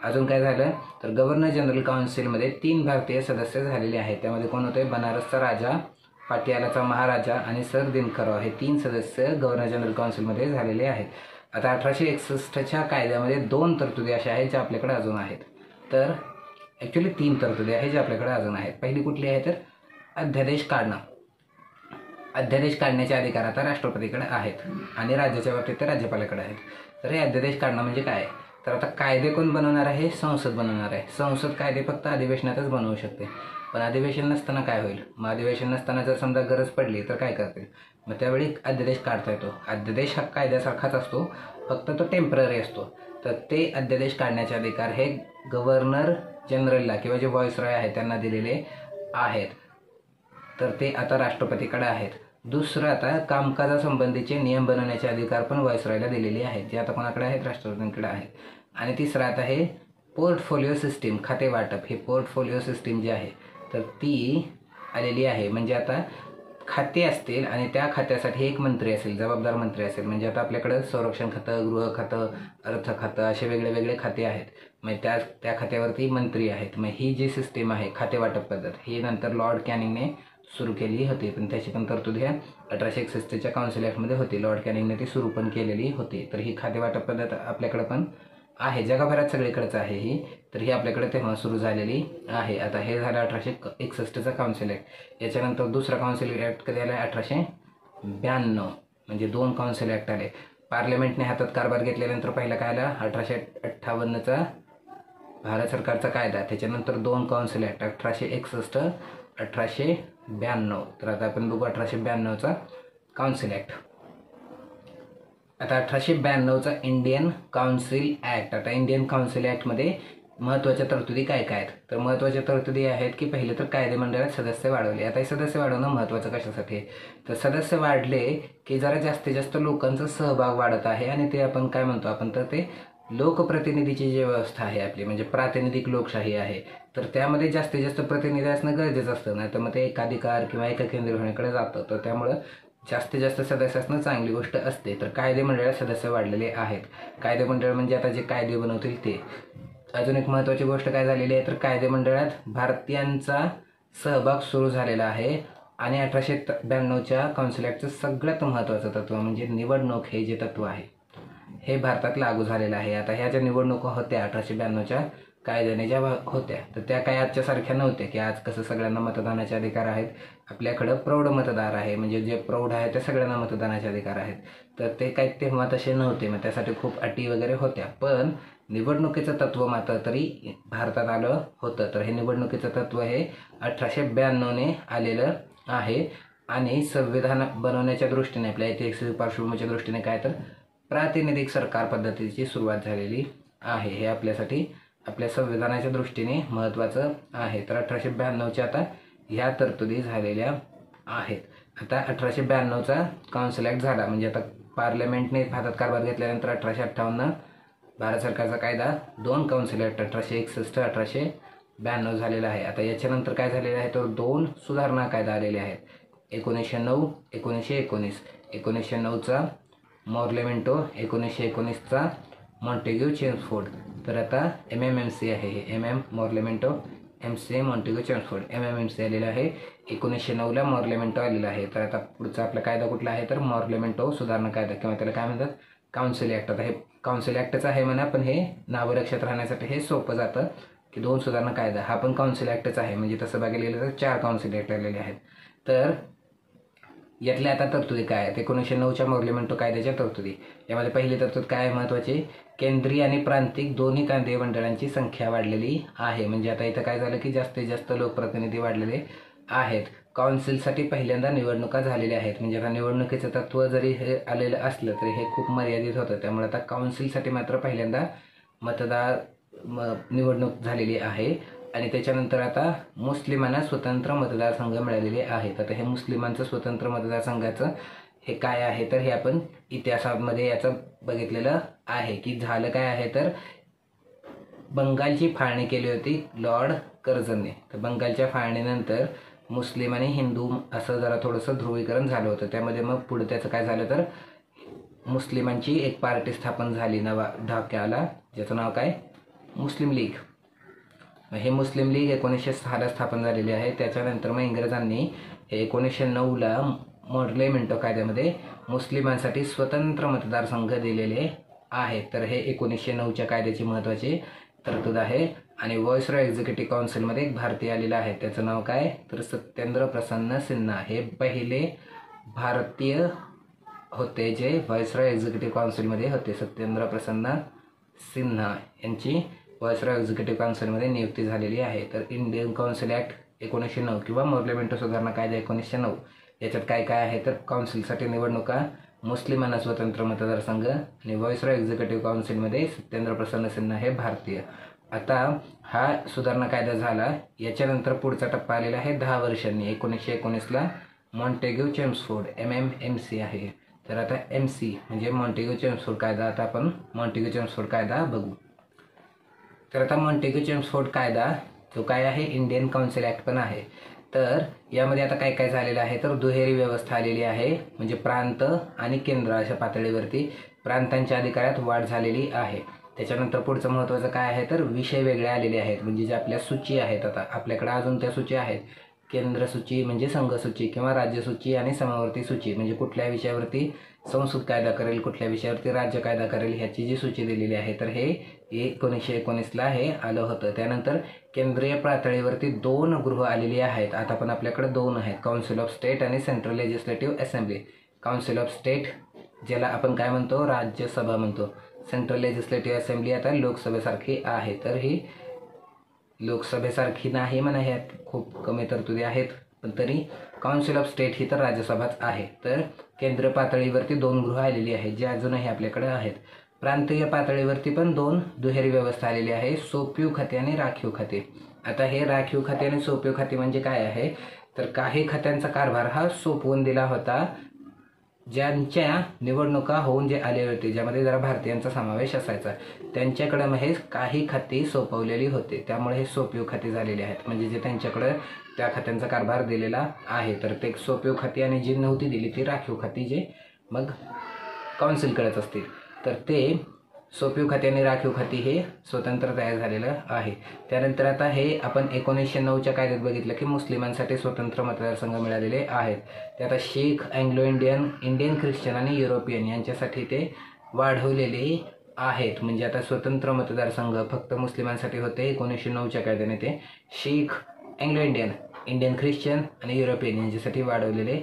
अजून काय झालं तर गव्हर्नर जनरल काउन्सिलमध्ये 3 भारतीय सदस्य झालेले आहेत. त्यामध्ये कोण होते? बनारसचा राजा, पाटियालाचा महाराजा आणि सर दिनकरराव हे 3 सदस्य गव्हर्नर जनरल काउन्सिलमध्ये झालेले आहेत. आता 1861च्या कायद्यामध्ये 2 तरतुदी अशा आहेत ज्या आपल्याकडे अजून आहेत. तर ॲक्च्युली 3 तरतुदी आहेत ज्या आपल्याकडे अजून आहेत. पहिली कुठली आहे तर अध्यादेश काढणं. अध्यादेश काढण्याचे अधिकार आता राष्ट्रपतीकडे आहेत आणि राज्याच्या बाबतीत ते राज्यपालाकडे आहेत. तर हे अध्यादेश काढणं म्हणजे काय? तर आता कायदे कोण बनवणार आहे? संसद बनवणार आहे. संसद कायदे फक्त अधिवेशनातच बनवू शकते. पण अधिवेशन नसताना काय होईल? मग अधिवेशन नसताना जर समजा गरज पडली तर काय करतील? मग त्यावेळी अध्यादेश काढता येतो. अध्यादेश हा कायद्यासारखाच असतो, फक्त तो टेम्पररी असतो. तर ते अध्यादेश काढण्याचे अधिकार हे गव्हर्नर जनरलला किंवा जे व्हॉइसरॉय आहे त्यांना दिलेले आहेत. तर ते आता राष्ट्रपतीकडे आहेत. दुसरं आता कामकाजासंबंधीचे नियम बनवण्याचे अधिकार पण व्हॉइसरॉयला दिलेले आहेत, जे आता कोणाकडे आहेत? राष्ट्रपतींकडे आहेत. आणि तिसरं आता हे पोर्टफोलिओ सिस्टीम, खाते वाटप. हे पोर्टफोलिओ सिस्टीम जी आहे तर ती आलेली आहे. म्हणजे आता खाते असतील आणि त्या खात्यासाठी एक मंत्री असेल, जबाबदार मंत्री असेल. म्हणजे आता आपल्याकडं संरक्षण खातं, गृह खातं, अर्थ खातं असे वेगळे वेगळे खाते आहेत. मग त्या खात्यावरती मंत्री आहेत. मग ही जी सिस्टीम आहे खाते वाटप पद्धत, ही नंतर लॉर्ड कॅनिंगने सुरू केली होती. पण त्याची पण तरतूद ह्या 1861च्या काउन्सिल ॲक्टमध्ये होती. लॉर्ड कॅनिंगने ती सुरू पण केलेली होती. तर ही खाते वाटप पद्धत आपल्याकडं पण आहे. जगभरात सगळीकडचं आहे ही. तर ही आपल्याकडे तेव्हा सुरू झालेली आहे. आता हे झालं 1861चा काउन्सिल ॲक्ट. याच्यानंतर दुसरा काउन्सिल ॲक्ट कधी आला? 1892. म्हणजे 2 काउन्सिल ॲक्ट आले. पार्लमेंटने हातात कारभार घेतल्यानंतर पहिला काय आला? 1858चा भारत सरकारचा कायदा. त्याच्यानंतर 2 काउन्सिल ॲक्ट 1861, 1892. तर आता आपण बघू 1892चा काउन्सिल ॲक्ट. आता 1892चा इंडियन काउन्सिल ॲक्ट. आता इंडियन काउन्सिल ॲक्टमध्ये महत्त्वाच्या तरतुदी काय काय आहेत? तर महत्त्वाच्या तरतुदी आहेत की पहिले तर कायदेमंडळात सदस्य वाढवले. आता हे सदस्य वाढवणं महत्त्वाचं कशासाठी आहे? तर सदस्य वाढले की जरा जास्तीत जास्त लोकांचा सहभाग वाढत आहे आणि ते आपण काय म्हणतो आपण तर ते लोकप्रतिनिधीची जी व्यवस्था आहे आपली, म्हणजे प्रातिनिधिक लोकशाही आहे. तर त्यामध्ये जास्तीत जास्त प्रतिनिधी असणं गरजेचं असतं, नाही तर मग ते एकाधिकार किंवा एककेंद्रीकरणाकडे जातं. तर त्यामुळं जास्तीत जास्त सदस्य असणं चांगली गोष्ट असते. तर कायदेमंडळात सदस्य वाढलेले आहेत. कायदेमंडळ म्हणजे आता जे कायदे बनवतील ते. अजून एक महत्त्वाची गोष्ट काय झालेली आहे तर कायदेमंडळात भारतीयांचा सहभाग सुरू झालेला आहे. आणि 1892च्या काउन्सिल ॲक्टचं सगळ्यात महत्त्वाचं तत्त्व म्हणजे निवडणूक हे जे तत्त्व आहे हे भारतात लागू झालेलं आहे. आता ह्या ज्या निवडणुका होत्या 1892च्या कायद्याने ज्या होत्या तर त्या काही आजच्यासारख्या नव्हत्या की आज कसं सगळ्यांना मतदानाचे अधिकार आहेत. आपल्याकडं प्रौढ मतदार आहे, म्हणजे जे प्रौढ आहे ते सगळ्यांना मतदानाचे अधिकार आहेत. तर ते काही तेव्हा तसे नव्हते. मग त्यासाठी खूप अटी वगैरे होत्या. पण निवडणुकीचं तत्त्व मात्र तरी भारतात आलं होतं. तर हे निवडणुकीचं तत्त्व हे 1892ने आलेलं आहे. आणि संविधान बनवण्याच्या दृष्टीने आपल्या ऐतिहासिक पार्श्वभूमीच्या दृष्टीने काय तर प्रातिनिधिक सरकार पद्धतीची सुरुवात झालेली आहे. हे आपल्यासाठी आपल्या संविधानाच्या दृष्टीने महत्त्वाचं आहे. तर 1892च्या आता ह्या तरतुदी झालेल्या आहेत. आता 1892चा काउन्सिल ॲक्ट झाला. म्हणजे आता पार्लमेंटने हातात कारभार घेतल्यानंतर 1858 भारत सरकारचा कायदा 2 काउन्सिल ॲक्ट 1861, 1892 झालेला आहे. आता याच्यानंतर काय झालेलं आहे तर 2 सुधारणा कायदा आलेले आहेत. 1909, 1919. 1909चा मॉर्लेमेंटो, 1919चा मॉन्टेग्यू चेम्सफोर्ड. तर आता MMMC आहे, हे मॉर्लेमेंटो MC मॉन्टेगो चेम्सफोर्ड MMMC आलेलं आहे. 1909ला मॉर्लेमेंटो आलेला आहे. तर आता पुढचा आपला कायदा कुठला आहे तर मॉर्लेमेंटो सुधारणा कायदा किंवा त्याला काय म्हणतात काउन्सिल ॲक्ट. आता हे काउन्सिल ॲक्टच आहे म्हणा, पण हे नाव लक्षात राहण्यासाठी हे सोपं जातं की 2 सुधारणा कायदा हा पण काउन्सिल ॲक्टच आहे. म्हणजे तसं बघायला गेलं तर 4 काउन्सिल ॲक्ट आलेले आहेत. तर यातल्या आता तरतुदी काय आहेत 1909च्या मॉर्लेमेंटो कायद्याच्या तरतुदी. यामध्ये पहिली तरतूद काय आहे महत्त्वाची, केंद्रीय आणि प्रांतिक दोन्ही कायदे मंडळांची संख्या वाढलेली आहे. म्हणजे आता इथं काय झालं की जास्तीत जास्त लोकप्रतिनिधी वाढलेले आहेत. काउन्सिलसाठी पहिल्यांदा निवडणुका झालेल्या आहेत. म्हणजे आता निवडणुकीचं तत्त्व जरी हे आलेलं असलं तरी हे खूप मर्यादित होतं. त्यामुळे आता काउन्सिलसाठी मात्र पहिल्यांदा निवडणूक झालेली आहे. आणि त्याच्यानंतर आता मुस्लिमांना स्वतंत्र मतदारसंघ मिळालेले आहेत. आता हे मुस्लिमांचं स्वतंत्र मतदारसंघाचं हे काय आहे तर हे आपण इतिहासामध्ये याचं बघितलेलं आहे की झालं काय आहे तर बंगालची फाळणी केली होती लॉर्ड कर्झनने. तर बंगालच्या फाळणीनंतर मुस्लिम आणि हिंदू असं जरा थोडंसं ध्रुवीकरण झालं होतं. त्यामध्ये मग पुढे त्याचं काय झालं तर मुस्लिमांची एक पार्टी स्थापन झाली ढाक्याला, ज्याचं नाव काय मुस्लिम लीग. हे मुस्लिम लीग 1906ला स्थापन झालेली आहे. त्याच्यानंतर मग इंग्रजांनी 1909ला मॉर्लेमेंटो कायद्यामध्ये मुस्लिमांसाठी स्वतंत्र मतदारसंघ दिलेले आहेत. तर हे 1909च्या कायद्याची महत्त्वाची तरतूद आहे. आणि व्हाईसरॉय एक्झिक्युटिव्ह काउन्सिलमध्ये एक भारतीय आलेला आहे, त्याचं नाव काय तर सत्येंद्र प्रसन्न सिन्हा. हे पहिले भारतीय होते जे व्हाईसरॉय एक्झिक्युटिव्ह काउन्सिलमध्ये होते. सत्येंद्र प्रसन्न सिन्हा यांची व्हाईसरॉय एक्झिक्युटिव्ह काउन्सिलमध्ये नियुक्ती झालेली आहे. तर इंडियन काउन्सिल ॲक्ट 1909 किंवा मॉर्लेमेंटो सुधारणा कायदा 1909 याच्यात काय काय आहे तर काउन्सिलसाठी निवडणुका, मुस्लिमांना स्वतंत्र मतदारसंघ आणि व्हाईसरॉय एक्झिक्युटिव्ह काउन्सिलमध्ये सत्येंद्र प्रसन्न सिन्हा हे भारतीय. आता हा सुधारणा कायदा झाला. याच्यानंतर पुढचा टप्पा आलेला आहे 10 वर्षांनी. 1919ला मॉन्टेग्यू चेम्सफोर्ड MMMC आहे. तर आता MC म्हणजे मॉन्टेग्यू चेम्सफोर्ड कायदा. आता आपण मॉन्टेग्यू चेम्सफोर्ड कायदा बघू. तर आता मॉन्टेग्यू चेम्सफोर्ड कायदा जो काय आहे इंडियन काउन्सिल ॲक्ट पण आहे. तर यामध्ये आता काय काय झालेलं आहे तर दुहेरी व्यवस्था आलेली आहे. म्हणजे प्रांत आणि केंद्र अशा पातळीवरती प्रांतांच्या अधिकारात वाढ झालेली आहे. त्याच्यानंतर पुढचं महत्त्वाचं काय आहे तर विषय वेगळे आलेले आहेत. म्हणजे जे आपल्या सूची आहेत, आता आपल्याकडे अजून त्या सूची आहेत. केंद्र सूची म्हणजे संघ सूची किंवा राज्य सूची आणि समवर्ती सूची म्हणजे कुठल्या विषयावरती संसद कायदा करेल, कुठल्या विषयावरती राज्य कायदा करेल ह्याची जी सूची दिलेली आहे. तर हे 1919ला हे आलं होतं. त्यानंतर केंद्रीय पातळीवरती 2 गृह आलेली आहेत. आता पण आपल्याकडे 2 आहेत, काउन्सिल ऑफ स्टेट आणि central legislative assembly. Council of state ज्याला आपण काय म्हणतो राज्यसभा म्हणतो. सेंट्रल लेजिस्लेटिव्ह असेंब्ली आता लोकसभेसारखी आहे. तर ही लोकसभेसारखी नाही म्हणा, ह्यात खूप कमी तरतुदी आहेत, पण तरी काउन्सिल ऑफ स्टेट ही तर राज्यसभाच आहे. तर केंद्रीय पातळीवरती 2 गृह आलेली आहेत जे अजूनही आपल्याकडे आहेत. प्रांतीय पातळीवरती पण 2 दुहेरी व्यवस्था आलेली आहे, सोपीव खाते आणि राखीव खाते. आता हे राखीव खाते आणि सोपीव खाते म्हणजे काय आहे तर काही खात्यांचा कारभार हा सोपवून दिला होता ज्यांच्या निवडणुका होऊन जे आले होते, ज्यामध्ये जरा भारतीयांचा समावेश असायचा, त्यांच्याकडे मग हे काही खाती सोपवलेली होते. त्यामुळे हे सोपीव खाती झालेली आहेत. म्हणजे जे त्यांच्याकडं त्या खात्यांचा कारभार दिलेला आहे तर ते सोपीव खाती, आणि जी नव्हती दिली ती राखीव खाती जे मग काउन्सिलकडेच असतील. तर ते सोपीव खाती आणि राखीव खाती हे स्वतंत्र तयार झालेलं आहे. त्यानंतर आता हे आपण 1909च्या कायद्यात बघितलं की मुस्लिमांसाठी स्वतंत्र मतदारसंघ मिळालेले आहेत. ते आता शीख, अँग्लो इंडियन, इंडियन ख्रिश्चन आणि युरोपियन यांच्यासाठी ते वाढवलेले आहेत. म्हणजे आता स्वतंत्र मतदारसंघ फक्त मुस्लिमांसाठी होते 1909च्या कायद्याने, ते शीख, अँग्लो इंडियन, इंडियन ख्रिश्चन आणि युरोपियन यांच्यासाठी वाढवलेले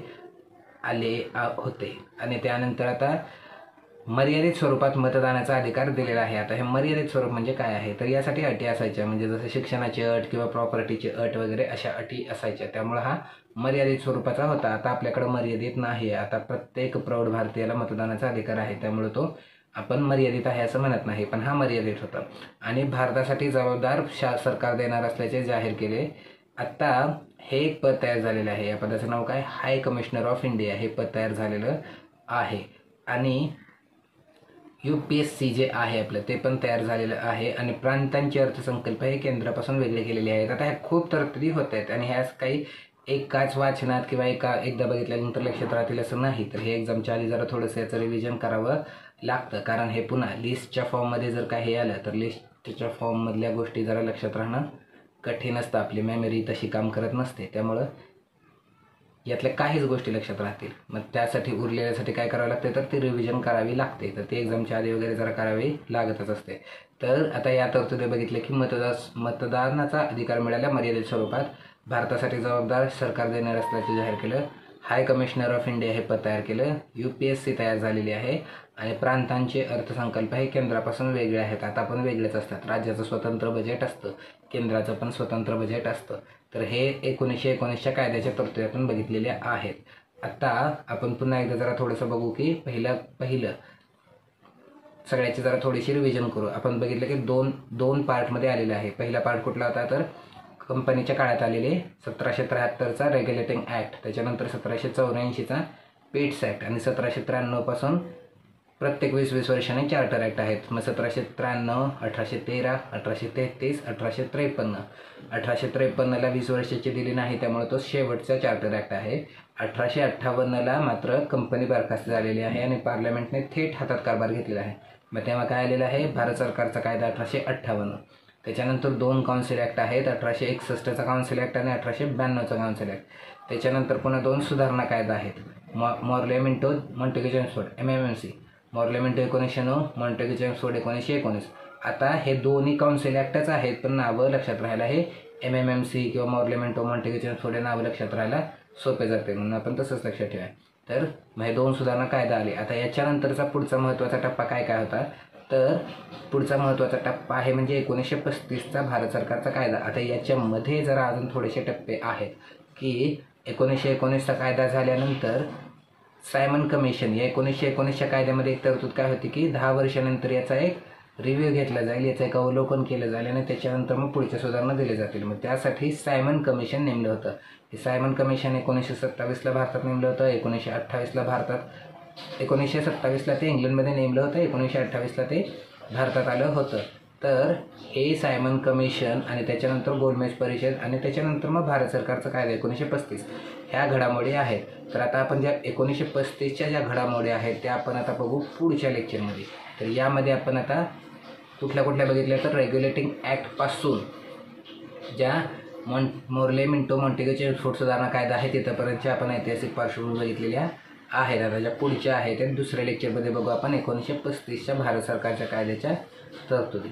आले होते. आणि त्यानंतर आता मर्यादित स्वरूपात मतदानाचा अधिकार दिलेला आहे. आता हे मर्यादित स्वरूप म्हणजे काय आहे तर यासाठी अटी असायच्या, म्हणजे जसं शिक्षणाची अट किंवा प्रॉपर्टीची अट वगैरे अशा अटी असायच्या. त्यामुळे हा मर्यादित स्वरूपाचा होता. आता आपल्याकडे मर्यादित नाही. आता प्रत्येक प्रौढ भारतीयाला मतदानाचा अधिकार आहे. त्यामुळे तो आपण मर्यादित आहे असं म्हणत नाही, पण हा मर्यादित होता. आणि भारतासाठी जबाबदार सरकार देणार असल्याचे जाहीर केले. आत्ता हे एक पद तयार झालेलं आहे. या पदाचं नाव काय हाय कमिशनर ऑफ इंडिया हे पद तयार झालेलं आहे. आणि UPSC जे आहे आपलं ते पण तयार झालेलं आहे. आणि प्रांतांचे अर्थसंकल्प हे केंद्रापासून वेगळे केलेले आहेत. आता ह्या खूप तरतुदी होत आहेत आणि ह्याच काही एकाच वाचनात किंवा एकदा बघितल्यानंतर लक्षात राहतील असं नाही. तर हे एक्झामच्या आधी जरा थोडंसं याचं रिव्हिजन करावं लागतं, कारण हे पुन्हा लिस्टच्या फॉर्ममध्ये जर काही आलं तर लिस्ट त्याच्या फॉर्ममधल्या गोष्टी जरा लक्षात राहणं कठीण असतं, आपली मेमरी तशी काम करत नसते, त्यामुळं यातल्या काहीच गोष्टी लक्षात राहतील. मग त्यासाठी उरलेल्यासाठी काय करावं लागते तर ती रिव्हिजन करावी लागते, तर ती एक्झामच्या आधी वगैरे जरा करावी लागतच असते. तर आता या तरतुदी बघितले की मतदानाचा अधिकार मिळाल्या मर्यादित स्वरूपात भारतासाठी जबाबदार सरकार देणार असल्याचे जाहीर केलं. हाय कमिशनर ऑफ इंडिया हे पद तयार केलं. UPSC तयार झालेली आहे आणि प्रांतांचे अर्थसंकल्प हे केंद्रापासून वेगळे आहेत. आता पण वेगळेच असतात. राज्याचं स्वतंत्र बजेट असतं, केंद्राचं पण स्वतंत्र बजेट असतं. तर हे 1919च्या कायद्याच्या तरतुदीतून बघितलेल्या आहेत. आता आपण पुन्हा एकदा जरा थोडंसं बघू की पहिलं सगळ्याची जरा थोडीशी रिव्हिजन करू. आपण बघितलं की दोन पार्टमध्ये आलेलं आहे. पहिला पार्ट कुठला होता तर कंपनीच्या काळात आलेले 1773चा रेग्युलेटिंग ॲक्ट, त्याच्यानंतर 1784चा पिट्स ॲक्ट आणि 1793 पासून प्रत्येक 20-20 वर्षांनी चार्टर ॲक्ट आहेत. मग 1793, 1813, 1833, 1853. 1853ला 20 वर्षाची दिली नाही, त्यामुळे तो शेवटचा चार्टर ॲक्ट आहे. 1858ला मात्र कंपनी बरखास्त झालेली आहे आणि पार्लमेंटने थेट हातात कारभार घेतलेला आहे. मग तेव्हा काय आलेलं आहे भारत सरकारचा कायदा 1858. त्याच्यानंतर 2 काउन्सिल ॲक्ट आहेत, 1861चा काउन्सिल ॲक्ट आणि 1892चा काउन्सिल ॲक्ट. त्याच्यानंतर पुन्हा 2 सुधारणा कायदा आहेत, Morley-Minto Montagu-Chelmsford MMMC, Morley-Minto 1909, Montagu-Chelmsford 1919. आता हे दोन्ही काउन्सिल ॲक्टच आहेत, पण नावं लक्षात राहायला हे MMMC किंवा मॉर्ले-मिंटो मॉन्टेग्यू-चेम्सफोर्ड हे नावं लक्षात राहायला सोपे जाते, म्हणून आपण तसंच लक्षात ठेवा. तर मग हे 2 सुधारणा कायदा आले. आता याच्यानंतरचा पुढचा महत्त्वाचा टप्पा काय होता तर पुढचा महत्त्वाचा टप्पा आहे म्हणजे 1935चा भारत सरकारचा कायदा. आता याच्यामध्ये जरा अजून थोडेसे टप्पे आहेत की 1919चा कायदा झाल्यानंतर सायमन कमिशन या 1919च्या कायद्यामध्ये एक तरतूद काय होती की 10 वर्षानंतर याचा एक रिव्ह्यू घेतला जाईल, याचं एक अवलोकन केलं जाईल आणि त्याच्यानंतर मग पुढच्या सुधारणा दिल्या जातील. मग त्यासाठी सायमन कमिशन नेमलं होतं. हे सायमन कमिशन 1927ला भारतात नेमलं होतं, 1928ला भारतात, 1927ला ते इंग्लंडमध्ये नेमलं होतं, 1928ला ते भारतात आलं होतं. तर हे सायमन कमिशन आणि त्याच्यानंतर गोलमेज परिषद आणि त्याच्यानंतर मग भारत सरकारचा कायदा 1935 ह्या घडामोडी आहेत. तर आता आपण ज्या 1935च्या ज्या घडामोडी आहेत त्या आपण आता बघू पुढच्या लेक्चरमध्ये. तर यामध्ये आपण आता कुठल्या बघितल्या तर रेग्युलेटिंग ॲक्टपासून ज्या मॉर्ले-मिंटो मॉन्टेग्यू-चेम्सफोर्ड सुधारणा कायदा आहे तिथंपर्यंतच्या आपण ऐतिहासिक पार्श्वभूमी बघितलेल्या आहेत. आता ज्या पुढच्या आहेत त्या दुसऱ्या लेक्चरमध्ये बघू आपण 1935च्या भारत सरकारच्या कायद्याच्या तरतुदी.